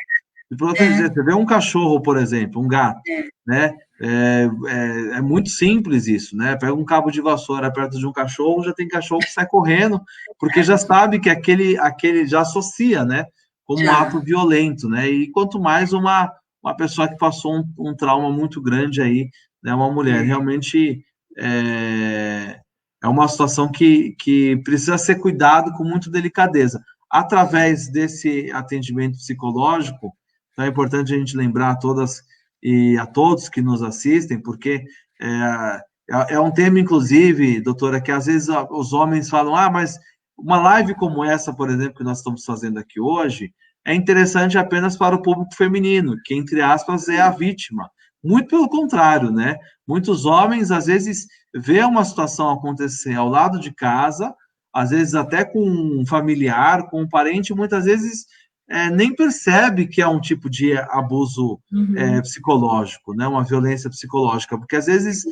E para você né? dizer, você vê um cachorro, por exemplo, um gato, né? É muito simples isso, né? Pega um cabo de vassoura perto de um cachorro, já tem cachorro que sai correndo, porque já sabe que aquele já associa, né? Como um ato Já. violento, né? E quanto mais uma pessoa que passou um trauma muito grande aí, né? Uma mulher, É. realmente é uma situação que precisa ser cuidado com muita delicadeza. Através desse atendimento psicológico, então é importante a gente lembrar a todas e a todos que nos assistem, porque é um tema, inclusive, doutora, que às vezes os homens falam, mas uma live como essa, por exemplo, que nós estamos fazendo aqui hoje, é interessante apenas para o público feminino, que, entre aspas, é a vítima. Muito pelo contrário, né? Muitos homens, às vezes, vê uma situação acontecer ao lado de casa, às vezes até com um familiar, com um parente, muitas vezes nem percebe que é um tipo de abuso Uhum. psicológico, né? Uma violência psicológica, porque às vezes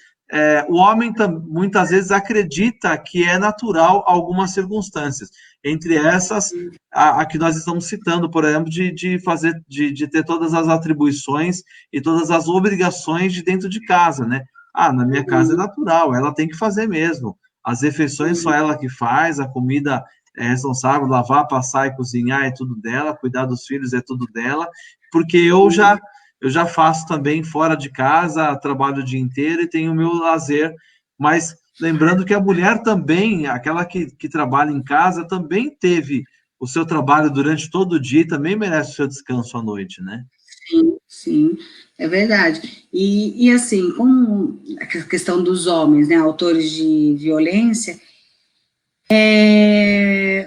o homem muitas vezes acredita que é natural algumas circunstâncias, entre essas a que nós estamos citando, por exemplo, de ter todas as atribuições e todas as obrigações de dentro de casa, né? Ah, na minha casa é natural, ela tem que fazer mesmo. As refeições só ela que faz, a comida é responsável, lavar, passar e cozinhar é tudo dela, cuidar dos filhos é tudo dela, porque eu já faço também fora de casa, trabalho o dia inteiro e tenho o meu lazer, mas lembrando que a mulher também, aquela que trabalha em casa, também teve o seu trabalho durante todo o dia e também merece o seu descanso à noite, né? Sim, sim, é verdade. E assim, como a questão dos homens, né, autores de violência,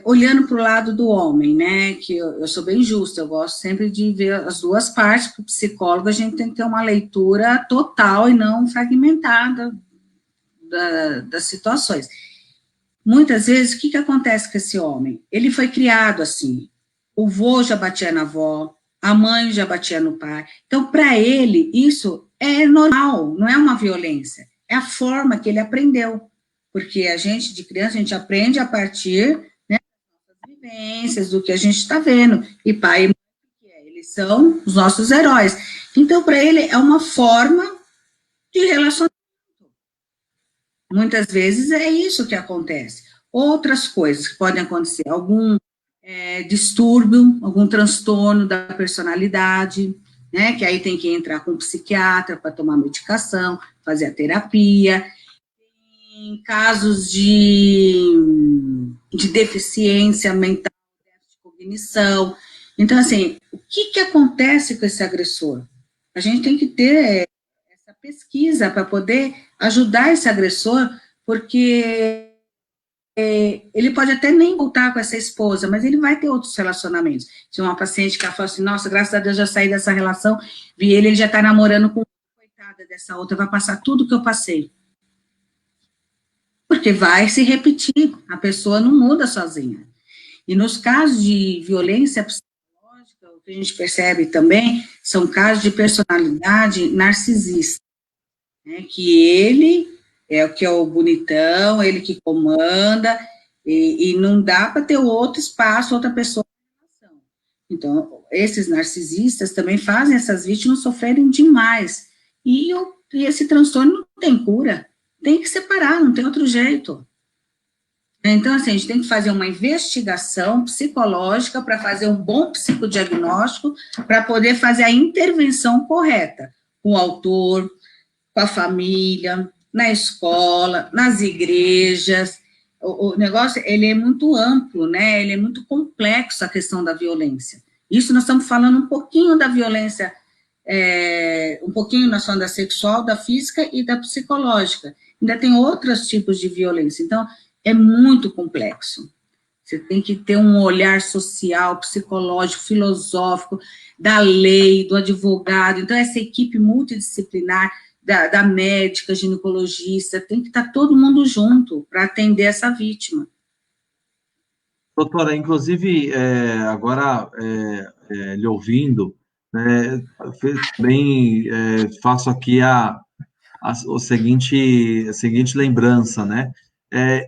olhando para o lado do homem, né, que eu sou bem justa, eu gosto sempre de ver as duas partes, para o psicólogo a gente tem que ter uma leitura total e não fragmentada das situações. Muitas vezes, o que acontece com esse homem? Ele foi criado assim, o vô já batia na avó, a mãe já batia no pai, então para ele isso é normal, não é uma violência, é a forma que ele aprendeu, porque a gente, de criança, a gente aprende a partir, né, das vivências, do que a gente está vendo, e pai e mãe, eles são os nossos heróis, então para ele é uma forma de relacionamento. Muitas vezes é isso que acontece. Outras coisas que podem acontecer, algum distúrbio, algum transtorno da personalidade, né, que aí tem que entrar com um psiquiatra para tomar medicação, fazer a terapia. Em casos de deficiência mental, de cognição. Então, assim, o que acontece com esse agressor? A gente tem que ter essa pesquisa para poder ajudar esse agressor, porque ele pode até nem voltar com essa esposa, mas ele vai ter outros relacionamentos. Tinha uma paciente que ela falou assim, nossa, graças a Deus já saí dessa relação, vi ele já está namorando com coitada dessa outra, vai passar tudo que eu passei. Porque vai se repetir, a pessoa não muda sozinha. E nos casos de violência psicológica, o que a gente percebe também são casos de personalidade narcisista, né, que ele é o que é o bonitão, ele que comanda, e não dá para ter outro espaço, outra pessoa. Então, esses narcisistas também fazem essas vítimas sofrerem demais. E esse transtorno não tem cura, tem que separar, não tem outro jeito. Então, assim, a gente tem que fazer uma investigação psicológica para fazer um bom psicodiagnóstico, para poder fazer a intervenção correta com o autor, com a família, na escola, nas igrejas. O negócio, ele é muito amplo, né? Ele é muito complexo, a questão da violência. Isso nós estamos falando um pouquinho da violência, um pouquinho nós falamos da sexual, da física e da psicológica. Ainda tem outros tipos de violência. Então, é muito complexo. Você tem que ter um olhar social, psicológico, filosófico, da lei, do advogado. Então, essa equipe multidisciplinar, da médica, ginecologista, tem que estar todo mundo junto para atender essa vítima. Doutora, inclusive, agora, lhe ouvindo, né, bem, faço aqui a seguinte lembrança, né?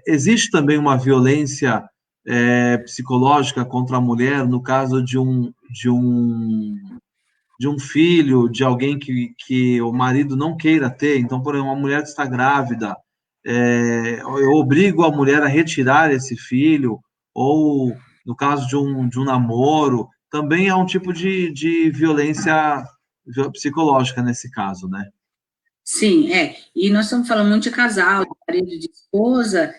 Existe também uma violência psicológica contra a mulher no caso de um filho, de alguém que o marido não queira ter. Então, por exemplo, uma mulher que está grávida, eu obrigo a mulher a retirar esse filho, ou no caso de um namoro, também é um tipo de violência psicológica nesse caso, né? Sim, e nós estamos falando muito de casal, de marido e de esposa,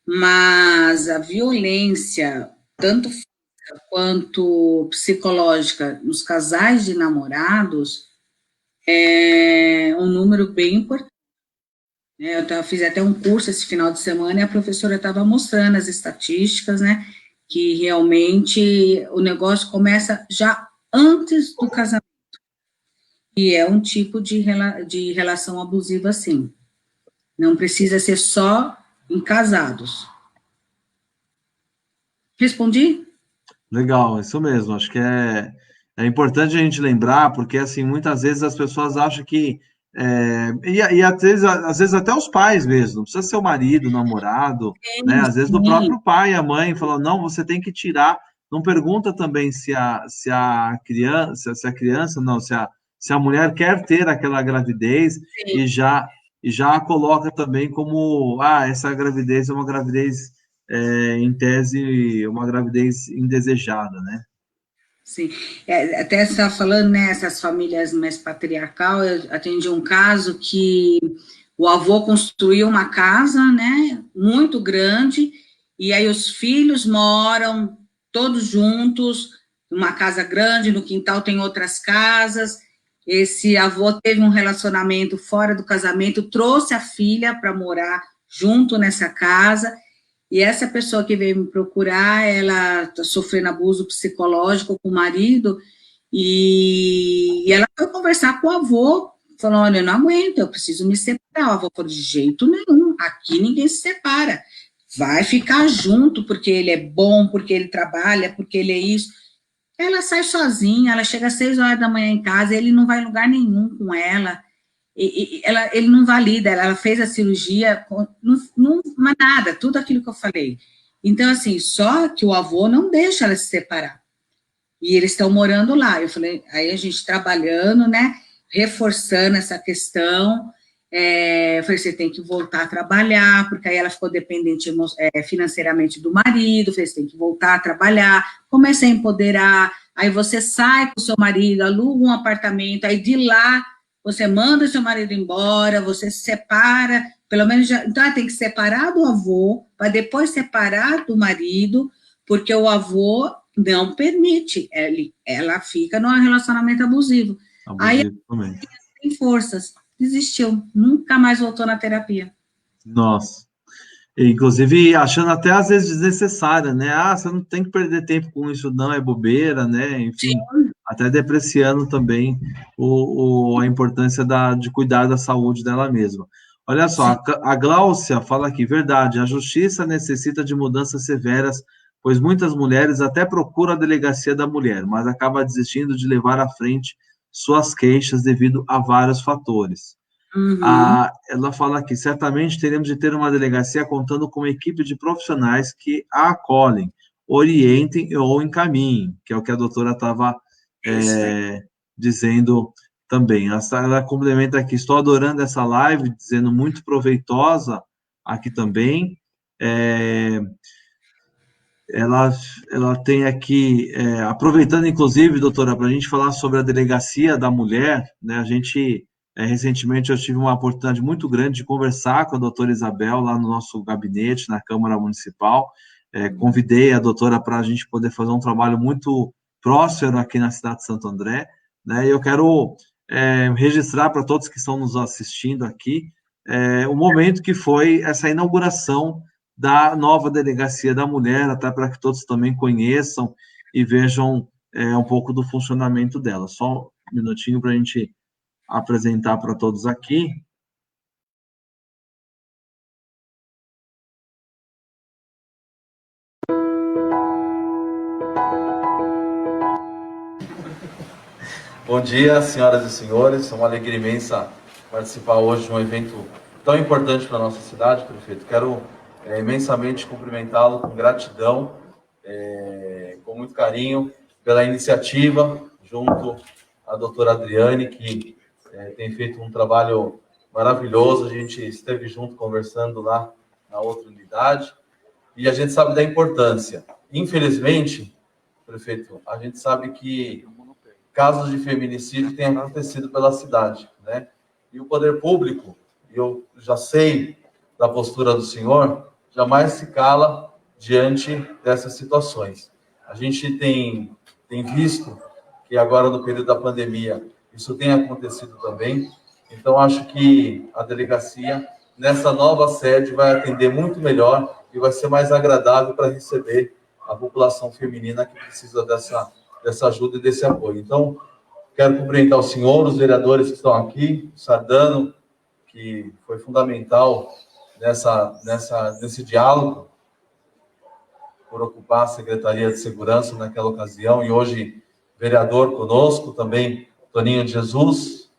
mas a violência, tanto física quanto psicológica, nos casais de namorados, é um número bem importante. Eu fiz até um curso esse final de semana e a professora estava mostrando as estatísticas, né, que realmente o negócio começa já antes do casamento, e é um tipo de relação abusiva, sim. Não precisa ser só em casados. Respondi? Legal, isso mesmo. Acho que é importante a gente lembrar, porque assim, muitas vezes as pessoas acham que E às vezes até os pais mesmo, não precisa ser o marido, o namorado, né? Sim, Às vezes o sim, próprio pai, a mãe, fala, não, você tem que tirar. Não pergunta também se a criança, não, se a mulher quer ter aquela gravidez sim. e já a coloca também como, essa gravidez é uma gravidez, em tese, uma gravidez indesejada, né? Sim, até você estava falando, né, essas famílias mais patriarcal, eu atendi um caso que o avô construiu uma casa, né, muito grande, e aí os filhos moram todos juntos, numa casa grande, no quintal tem outras casas, esse avô teve um relacionamento fora do casamento, trouxe a filha para morar junto nessa casa, e essa pessoa que veio me procurar, ela está sofrendo abuso psicológico com o marido, e ela foi conversar com o avô, falou, olha, eu não aguento, eu preciso me separar. O avô falou, de jeito nenhum, aqui ninguém se separa, vai ficar junto, porque ele é bom, porque ele trabalha, porque ele é isso. Ela sai sozinha, ela chega às 6 horas da manhã em casa, ele não vai em lugar nenhum com ela, ele não valida, ela fez a cirurgia, não, mas nada, tudo aquilo que eu falei. Então, assim, só que o avô não deixa ela se separar. E eles estão morando lá. Eu falei, aí a gente trabalhando, né, reforçando essa questão. Eu falei, você tem que voltar a trabalhar, porque aí ela ficou dependente financeiramente do marido. Eu falei, você tem que voltar a trabalhar. Comecei a empoderar. Aí você sai com o seu marido, aluga um apartamento, aí de lá você manda o seu marido embora, você se separa, pelo menos já, então ela tem que separar do avô, para depois separar do marido, porque o avô não permite, ela fica num relacionamento abusivo. Aí ela Abusivo também. tem forças, desistiu, nunca mais voltou na terapia. Nossa. Inclusive, achando até às vezes desnecessária, né? Você não tem que perder tempo com isso, não, é bobeira, né? Enfim, até depreciando também a importância de cuidar da saúde dela mesma. Olha só, Sim. a Gláucia fala aqui, verdade, a justiça necessita de mudanças severas, pois muitas mulheres até procuram a delegacia da mulher, mas acaba desistindo de levar à frente suas queixas devido a vários fatores. Uhum. Ela fala que certamente teremos de ter uma delegacia contando com uma equipe de profissionais que a acolhem, orientem ou encaminhem, que é o que a doutora estava É isso aí. dizendo também. Ela complementa aqui, estou adorando essa live, dizendo muito proveitosa aqui também. É, ela, ela tem aqui, aproveitando inclusive, doutora, para a gente falar sobre a delegacia da mulher, né? A gente, recentemente, eu tive uma oportunidade muito grande de conversar com a doutora Isabel lá no nosso gabinete, na Câmara Municipal. Convidei a doutora para a gente poder fazer um trabalho muito próspero aqui na cidade de Santo André, né? E eu quero registrar para todos que estão nos assistindo aqui o momento que foi essa inauguração da nova Delegacia da Mulher, até para que todos também conheçam e vejam um pouco do funcionamento dela. Só um minutinho para a gente apresentar para todos aqui. Bom dia, senhoras e senhores. É uma alegria imensa participar hoje de um evento tão importante para a nossa cidade, prefeito. Quero imensamente cumprimentá-lo com gratidão, com muito carinho, pela iniciativa, junto à doutora Adriane, que tem feito um trabalho maravilhoso. A gente esteve junto conversando lá na outra unidade, e a gente sabe da importância. Infelizmente, prefeito, a gente sabe que casos de feminicídio têm acontecido pela cidade, né? E o poder público, eu já sei da postura do senhor, jamais se cala diante dessas situações. A gente tem visto que agora no período da pandemia isso tem acontecido também. Então acho que a delegacia nessa nova sede vai atender muito melhor e vai ser mais agradável para receber a população feminina que precisa dessa ajuda e desse apoio. Então, quero cumprimentar o senhor, os vereadores que estão aqui, o Sardano, que foi fundamental nesse diálogo, por ocupar a Secretaria de Segurança naquela ocasião, e hoje vereador conosco, também Toninho de Jesus,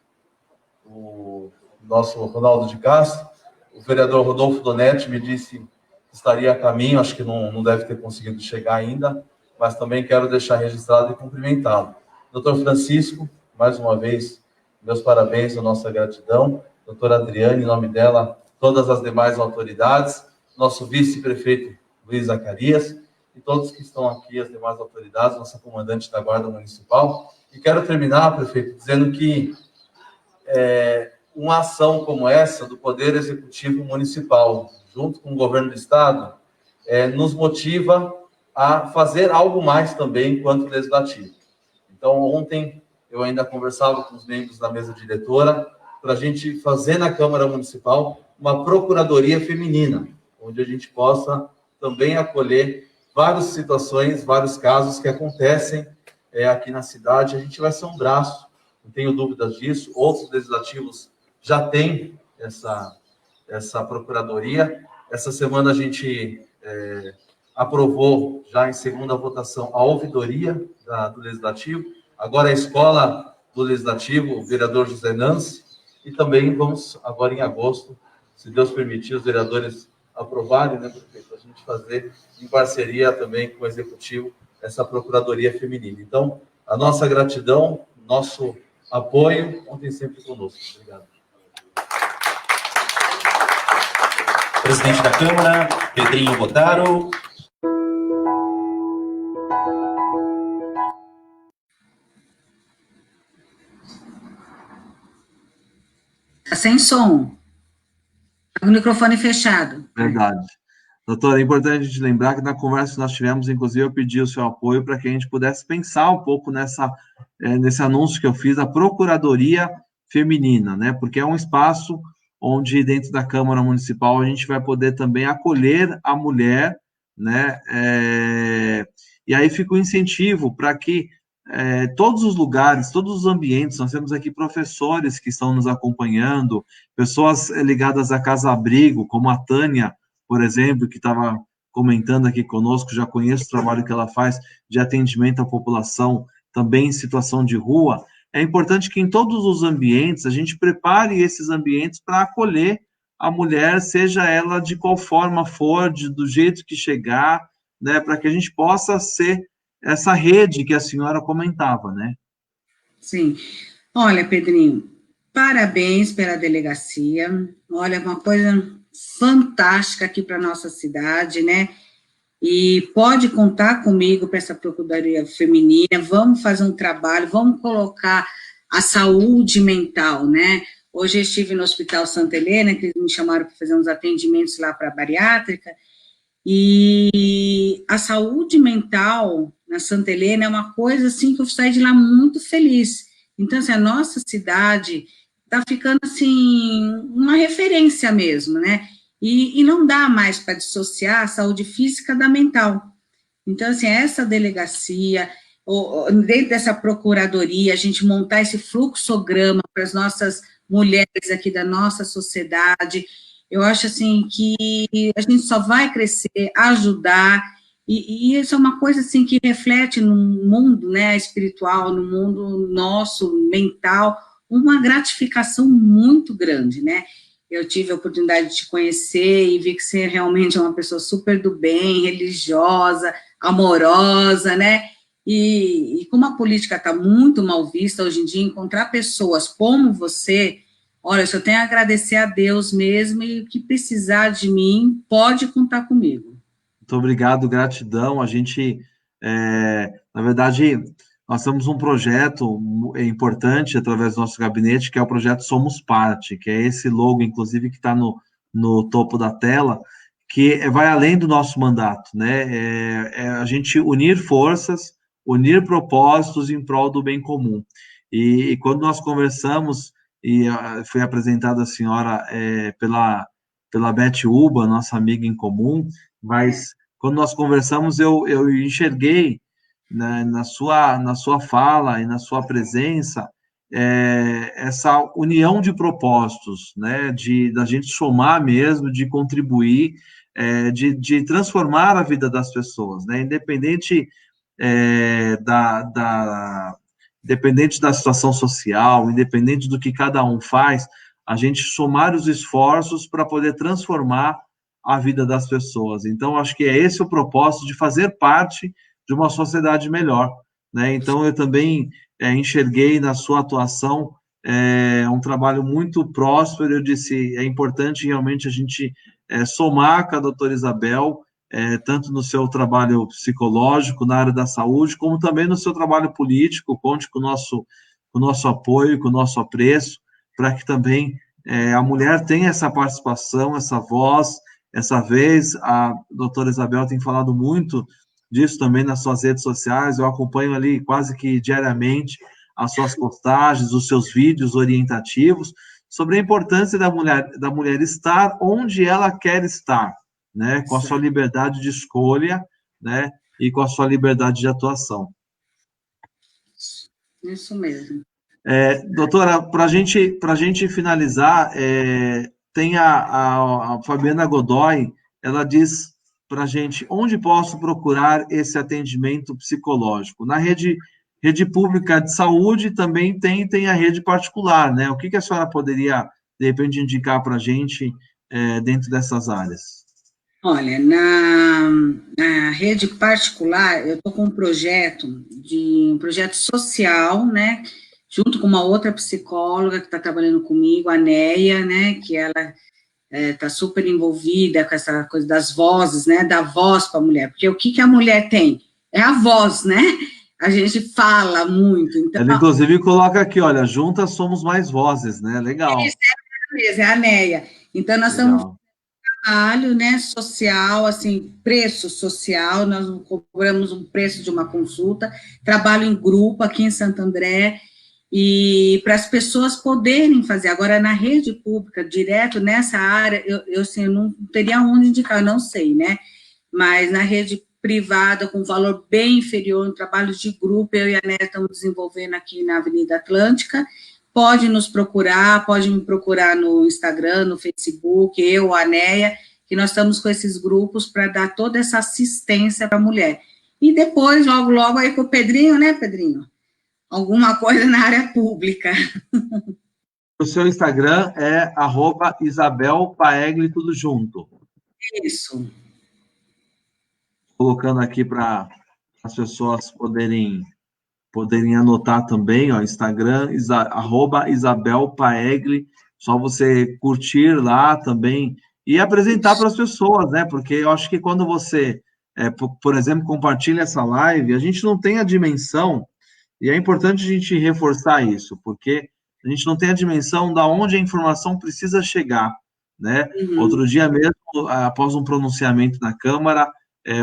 o nosso Ronaldo de Castro. O vereador Rodolfo Donetti me disse que estaria a caminho, acho que não deve ter conseguido chegar ainda, mas também quero deixar registrado e cumprimentá-lo. Doutor Francisco, mais uma vez, meus parabéns, a nossa gratidão. Doutora Adriane, em nome dela, todas as demais autoridades, nosso vice-prefeito Luiz Zacarias, e todos que estão aqui, as demais autoridades, nossa comandante da Guarda Municipal. E quero terminar, prefeito, dizendo que uma ação como essa do Poder Executivo Municipal, junto com o Governo do Estado, nos motiva a fazer algo mais também enquanto Legislativo. Então, ontem, eu ainda conversava com os membros da mesa diretora para a gente fazer na Câmara Municipal uma procuradoria feminina, onde a gente possa também acolher várias situações, vários casos que acontecem aqui na cidade. A gente vai ser um braço, não tenho dúvidas disso. Outros legislativos já têm essa procuradoria. Essa semana a gente aprovou, já em segunda votação, a ouvidoria do Legislativo. Agora a escola do Legislativo, o vereador José Nance, e também vamos, agora em agosto, se Deus permitir, os vereadores aprovarem, né, prefeito, a gente fazer em parceria também com o Executivo essa Procuradoria Feminina. Então, a nossa gratidão, nosso apoio, contem sempre conosco. Obrigado. Presidente da Câmara, Pedrinho Botaro. Está sem som. O microfone fechado. Verdade. Doutora, é importante a gente lembrar que na conversa que nós tivemos, inclusive, eu pedi o seu apoio para que a gente pudesse pensar um pouco nesse anúncio que eu fiz da Procuradoria Feminina, né? Porque é um espaço onde, dentro da Câmara Municipal, a gente vai poder também acolher a mulher, né? E aí fica o incentivo para que todos os lugares, todos os ambientes, nós temos aqui professores que estão nos acompanhando, pessoas ligadas à Casa Abrigo, como a Tânia, por exemplo, que estava comentando aqui conosco, já conheço o trabalho que ela faz de atendimento à população, também em situação de rua. É importante que em todos os ambientes a gente prepare esses ambientes para acolher a mulher, seja ela de qual forma for, do jeito que chegar, né, para que a gente possa ser essa rede que a senhora comentava, né? Sim. Olha, Pedrinho, parabéns pela delegacia. Olha, uma coisa fantástica aqui para a nossa cidade, né? E pode contar comigo para essa Procuradoria Feminina. Vamos fazer um trabalho, vamos colocar a saúde mental, né? Hoje eu estive no Hospital Santa Helena, que eles me chamaram para fazer uns atendimentos lá para a bariátrica, e a saúde mental na Santa Helena é uma coisa, assim, que eu saí de lá muito feliz. Então, assim, a nossa cidade está ficando, assim, uma referência mesmo, né? E não dá mais para dissociar a saúde física da mental. Então, assim, essa delegacia, dentro dessa procuradoria, a gente montar esse fluxograma para as nossas mulheres aqui da nossa sociedade, eu acho, assim, que a gente só vai crescer, ajudar, e isso é uma coisa, assim, que reflete no mundo, né, espiritual, no mundo nosso, mental, uma gratificação muito grande, né? Eu tive a oportunidade de te conhecer e vi que você realmente é uma pessoa super do bem, religiosa, amorosa, né? E como a política está muito mal vista hoje em dia, encontrar pessoas como você, olha, eu só tenho a agradecer a Deus mesmo, e o que precisar de mim, pode contar comigo. Muito obrigado, gratidão. A gente, na verdade, nós temos um projeto importante através do nosso gabinete, que é o projeto Somos Parte, que é esse logo, inclusive, que está no topo da tela, que vai além do nosso mandato, né? A gente unir forças, unir propósitos em prol do bem comum. E quando nós conversamos, e foi apresentada a senhora pela Beth Uba, nossa amiga em comum, mas quando nós conversamos, eu enxerguei, né, na sua fala e na sua presença, essa união de propósitos, né, da gente somar mesmo, de contribuir, de transformar a vida das pessoas, né, independente independente da situação social, independente do que cada um faz, a gente somar os esforços para poder transformar a vida das pessoas. Então, acho que é esse o propósito de fazer parte de uma sociedade melhor, né? Então, eu também enxerguei na sua atuação um trabalho muito próspero. Eu disse, é importante realmente a gente somar com a doutora Isabel, tanto no seu trabalho psicológico, na área da saúde, como também no seu trabalho político. Conte com o nosso apoio, com o nosso apreço, para que também a mulher tenha essa participação, essa voz, essa vez. A doutora Isabel tem falado muito disso também nas suas redes sociais, eu acompanho ali quase que diariamente as suas postagens, os seus vídeos orientativos, sobre a importância da mulher estar onde ela quer estar, né, com a sua liberdade de escolha, né, e com a sua liberdade de atuação. Isso mesmo. Doutora, para a gente finalizar, tem a Fabiana Godoy, ela diz para a gente onde posso procurar esse atendimento psicológico. Na rede pública de saúde também tem a rede particular, né? O que a senhora poderia, de repente, indicar para a gente dentro dessas áreas? Olha, na rede particular, eu estou com um projeto social, né, junto com uma outra psicóloga que está trabalhando comigo, a Neia, né, que ela está super envolvida com essa coisa das vozes, né, da voz para a mulher, porque o que a mulher tem? É a voz, né? A gente fala muito. Então, ela, inclusive, coloca aqui, olha, juntas somos mais vozes, né? Legal. É a Neia. Então, nós estamos trabalho, né, social, assim, preço social, nós cobramos um preço de uma consulta, trabalho em grupo aqui em Santo André, e para as pessoas poderem fazer. Agora, na rede pública, direto nessa área, eu assim, eu não teria onde indicar, eu não sei, né, mas na rede privada, com valor bem inferior, um trabalho de grupo, eu e a Néia estamos desenvolvendo aqui na Avenida Atlântica. Pode nos procurar, pode me procurar no Instagram, no Facebook, eu, a Neia, que nós estamos com esses grupos para dar toda essa assistência para a mulher. E depois, logo, logo, aí com o Pedrinho, né, Pedrinho? Alguma coisa na área pública. O seu Instagram é @IsabelPaegli, tudo junto. Isso. Colocando aqui para as pessoas poderem anotar também, ó, Instagram, @IsabelPaegli, só você curtir lá também e apresentar para as pessoas, né? Porque eu acho que quando você, por exemplo, compartilha essa live, a gente não tem a dimensão, e é importante a gente reforçar isso, porque a gente não tem a dimensão da onde a informação precisa chegar, né? Uhum. Outro dia mesmo, após um pronunciamento na Câmara,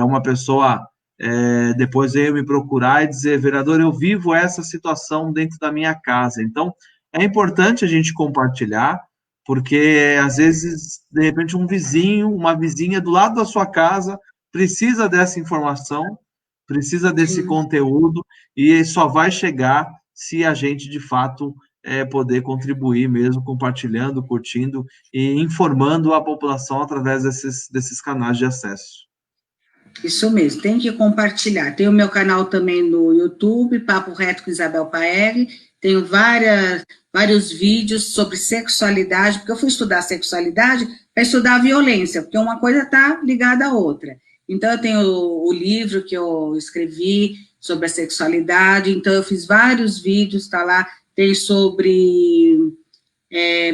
uma pessoa depois veio me procurar e dizer, vereador, eu vivo essa situação dentro da minha casa. Então, é importante a gente compartilhar, porque às vezes, de repente, um vizinho, uma vizinha do lado da sua casa precisa dessa informação, precisa desse conteúdo, e só vai chegar se a gente, de fato, poder contribuir mesmo, compartilhando, curtindo e informando a população através desses canais de acesso. Isso mesmo, tem que compartilhar. Tem o meu canal também no YouTube, Papo Reto com Isabel Paegli, tenho vários vídeos sobre sexualidade, porque eu fui estudar sexualidade para estudar a violência, porque uma coisa está ligada à outra. Então, eu tenho o livro que eu escrevi sobre a sexualidade, então eu fiz vários vídeos, está lá, tem sobre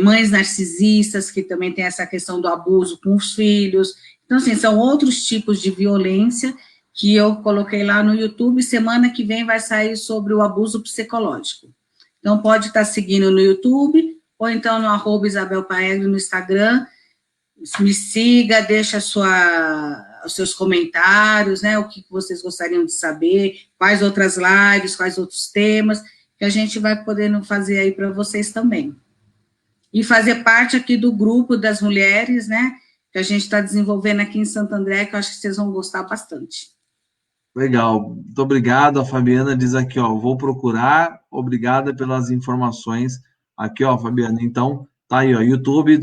mães narcisistas, que também tem essa questão do abuso com os filhos. Então, assim, são outros tipos de violência que eu coloquei lá no YouTube. Semana que vem vai sair sobre o abuso psicológico. Então, pode estar seguindo no YouTube, ou então no @IsabelPaegli no Instagram. Me siga, deixa os seus comentários, né? O que vocês gostariam de saber, quais outras lives, quais outros temas, que a gente vai podendo fazer aí para vocês também. E fazer parte aqui do grupo das mulheres, né? Que a gente está desenvolvendo aqui em Santo André, que eu acho que vocês vão gostar bastante. Legal, muito obrigado. A Fabiana diz aqui, ó, vou procurar, obrigada pelas informações. Aqui, ó, Fabiana, então, tá aí, ó, YouTube,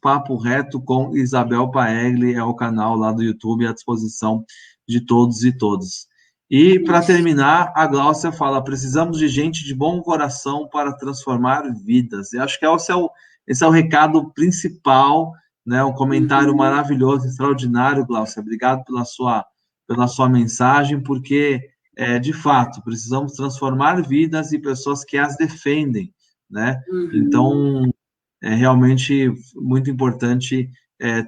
Papo Reto com Isabel Paegli, é o canal lá do YouTube, à disposição de todos e todas. E, para terminar, a Gláucia fala, precisamos de gente de bom coração para transformar vidas. E acho que esse é o recado principal, né? Um comentário maravilhoso, extraordinário, Glaucia. Obrigado pela sua mensagem, porque, de fato, precisamos transformar vidas e pessoas que as defendem, né? Então, é realmente muito importante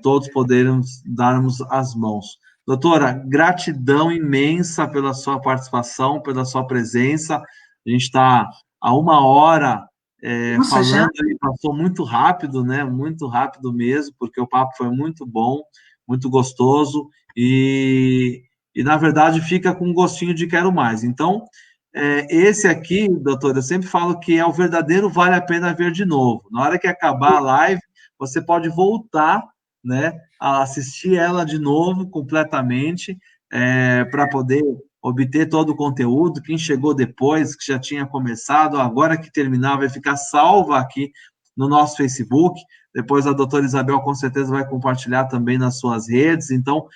todos podermos darmos as mãos. Doutora, gratidão imensa pela sua participação, pela sua presença. A gente está há 1 hora falando, e passou muito rápido, né? Muito rápido mesmo, porque o papo foi muito bom, muito gostoso, e na verdade fica com um gostinho de quero mais. Então, esse aqui, doutor, eu sempre falo que é o verdadeiro vale a pena ver de novo. Na hora que acabar a live, você pode voltar, né, a assistir ela de novo, completamente, para poder obter todo o conteúdo. Quem chegou depois, que já tinha começado, agora que terminar, vai ficar salva aqui no nosso Facebook. Depois a doutora Isabel, com certeza, vai compartilhar também nas suas redes. Então,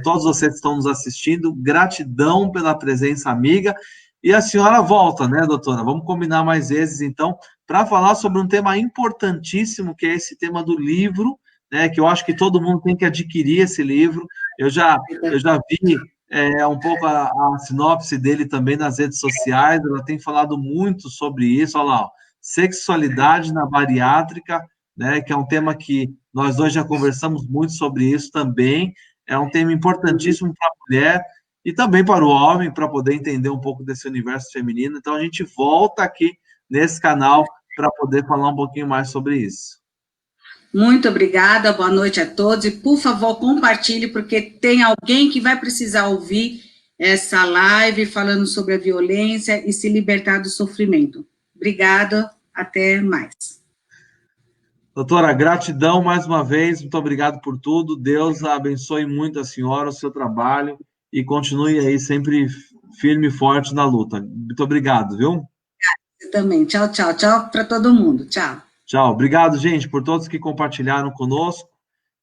todos vocês que estão nos assistindo, gratidão pela presença amiga. E a senhora volta, né, doutora? Vamos combinar mais vezes, então, para falar sobre um tema importantíssimo, que é esse tema do livro, né, que eu acho que todo mundo tem que adquirir esse livro. Eu já vi um pouco a sinopse dele também nas redes sociais, ela tem falado muito sobre isso. Olha lá, ó, sexualidade na bariátrica, né, que é um tema que nós dois já conversamos muito sobre isso também. É um tema importantíssimo para a mulher e também para o homem, para poder entender um pouco desse universo feminino. Então, a gente volta aqui nesse canal para poder falar um pouquinho mais sobre isso. Muito obrigada, boa noite a todos, e por favor, compartilhe, porque tem alguém que vai precisar ouvir essa live falando sobre a violência e se libertar do sofrimento. Obrigada, até mais. Doutora, gratidão mais uma vez, muito obrigado por tudo, Deus abençoe muito a senhora, o seu trabalho, e continue aí sempre firme e forte na luta. Muito obrigado, viu? Você também. Tchau, tchau. Tchau para todo mundo. Tchau. Tchau. Obrigado, gente, por todos que compartilharam conosco.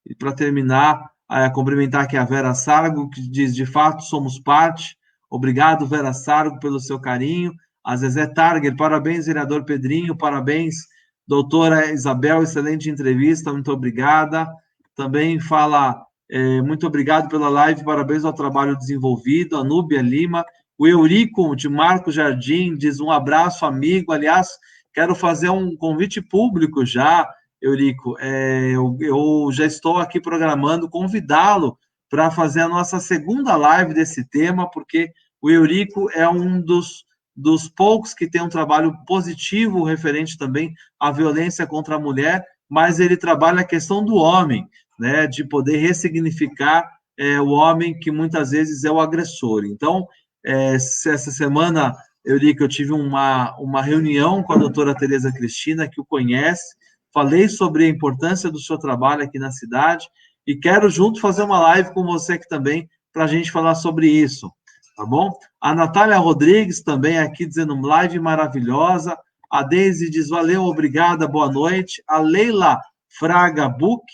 E para terminar, cumprimentar aqui a Vera Sargo, que diz, de fato, somos parte. Obrigado, Vera Sargo, pelo seu carinho. A Zezé Targer, parabéns, vereador Pedrinho, parabéns, doutora Isabel, excelente entrevista, muito obrigada. Também fala, muito obrigado pela live, parabéns ao trabalho desenvolvido. A Núbia Lima, o Eurico, de Marco Jardim, diz um abraço, amigo. Aliás, quero fazer um convite público já, Eurico. Eu já estou aqui programando, convidá-lo para fazer a nossa segunda live desse tema, porque o Eurico é um dos poucos que tem um trabalho positivo referente também à violência contra a mulher, mas ele trabalha a questão do homem, né, de poder ressignificar o homem que muitas vezes é o agressor. Então, essa semana, Eurico, eu tive uma reunião com a doutora Tereza Cristina, que o conhece, falei sobre a importância do seu trabalho aqui na cidade e quero junto fazer uma live com você aqui também para a gente falar sobre isso, tá bom? A Natália Rodrigues também aqui dizendo live maravilhosa. A Deise diz valeu, obrigada, boa noite. A Leila Fraga Buch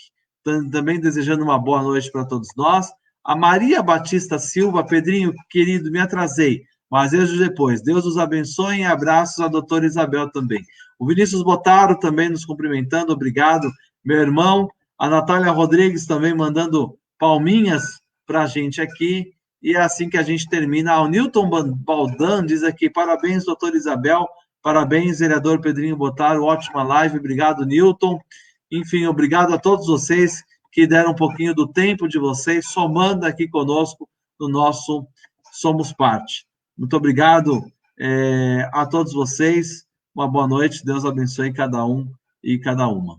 também desejando uma boa noite para todos nós. A Maria Batista Silva, Pedrinho, querido, me atrasei, mas vejo depois. Deus os abençoe e abraços à doutora Isabel também. O Vinícius Botaro também nos cumprimentando, obrigado, meu irmão. A Natália Rodrigues também mandando palminhas para a gente aqui. E é assim que a gente termina. O Newton Baldan diz aqui, parabéns, doutora Isabel, parabéns, vereador Pedrinho Botaro, ótima live, obrigado, Newton. Enfim, obrigado a todos vocês que deram um pouquinho do tempo de vocês, somando aqui conosco no nosso Somos Parte. Muito obrigado a todos vocês, uma boa noite, Deus abençoe cada um e cada uma.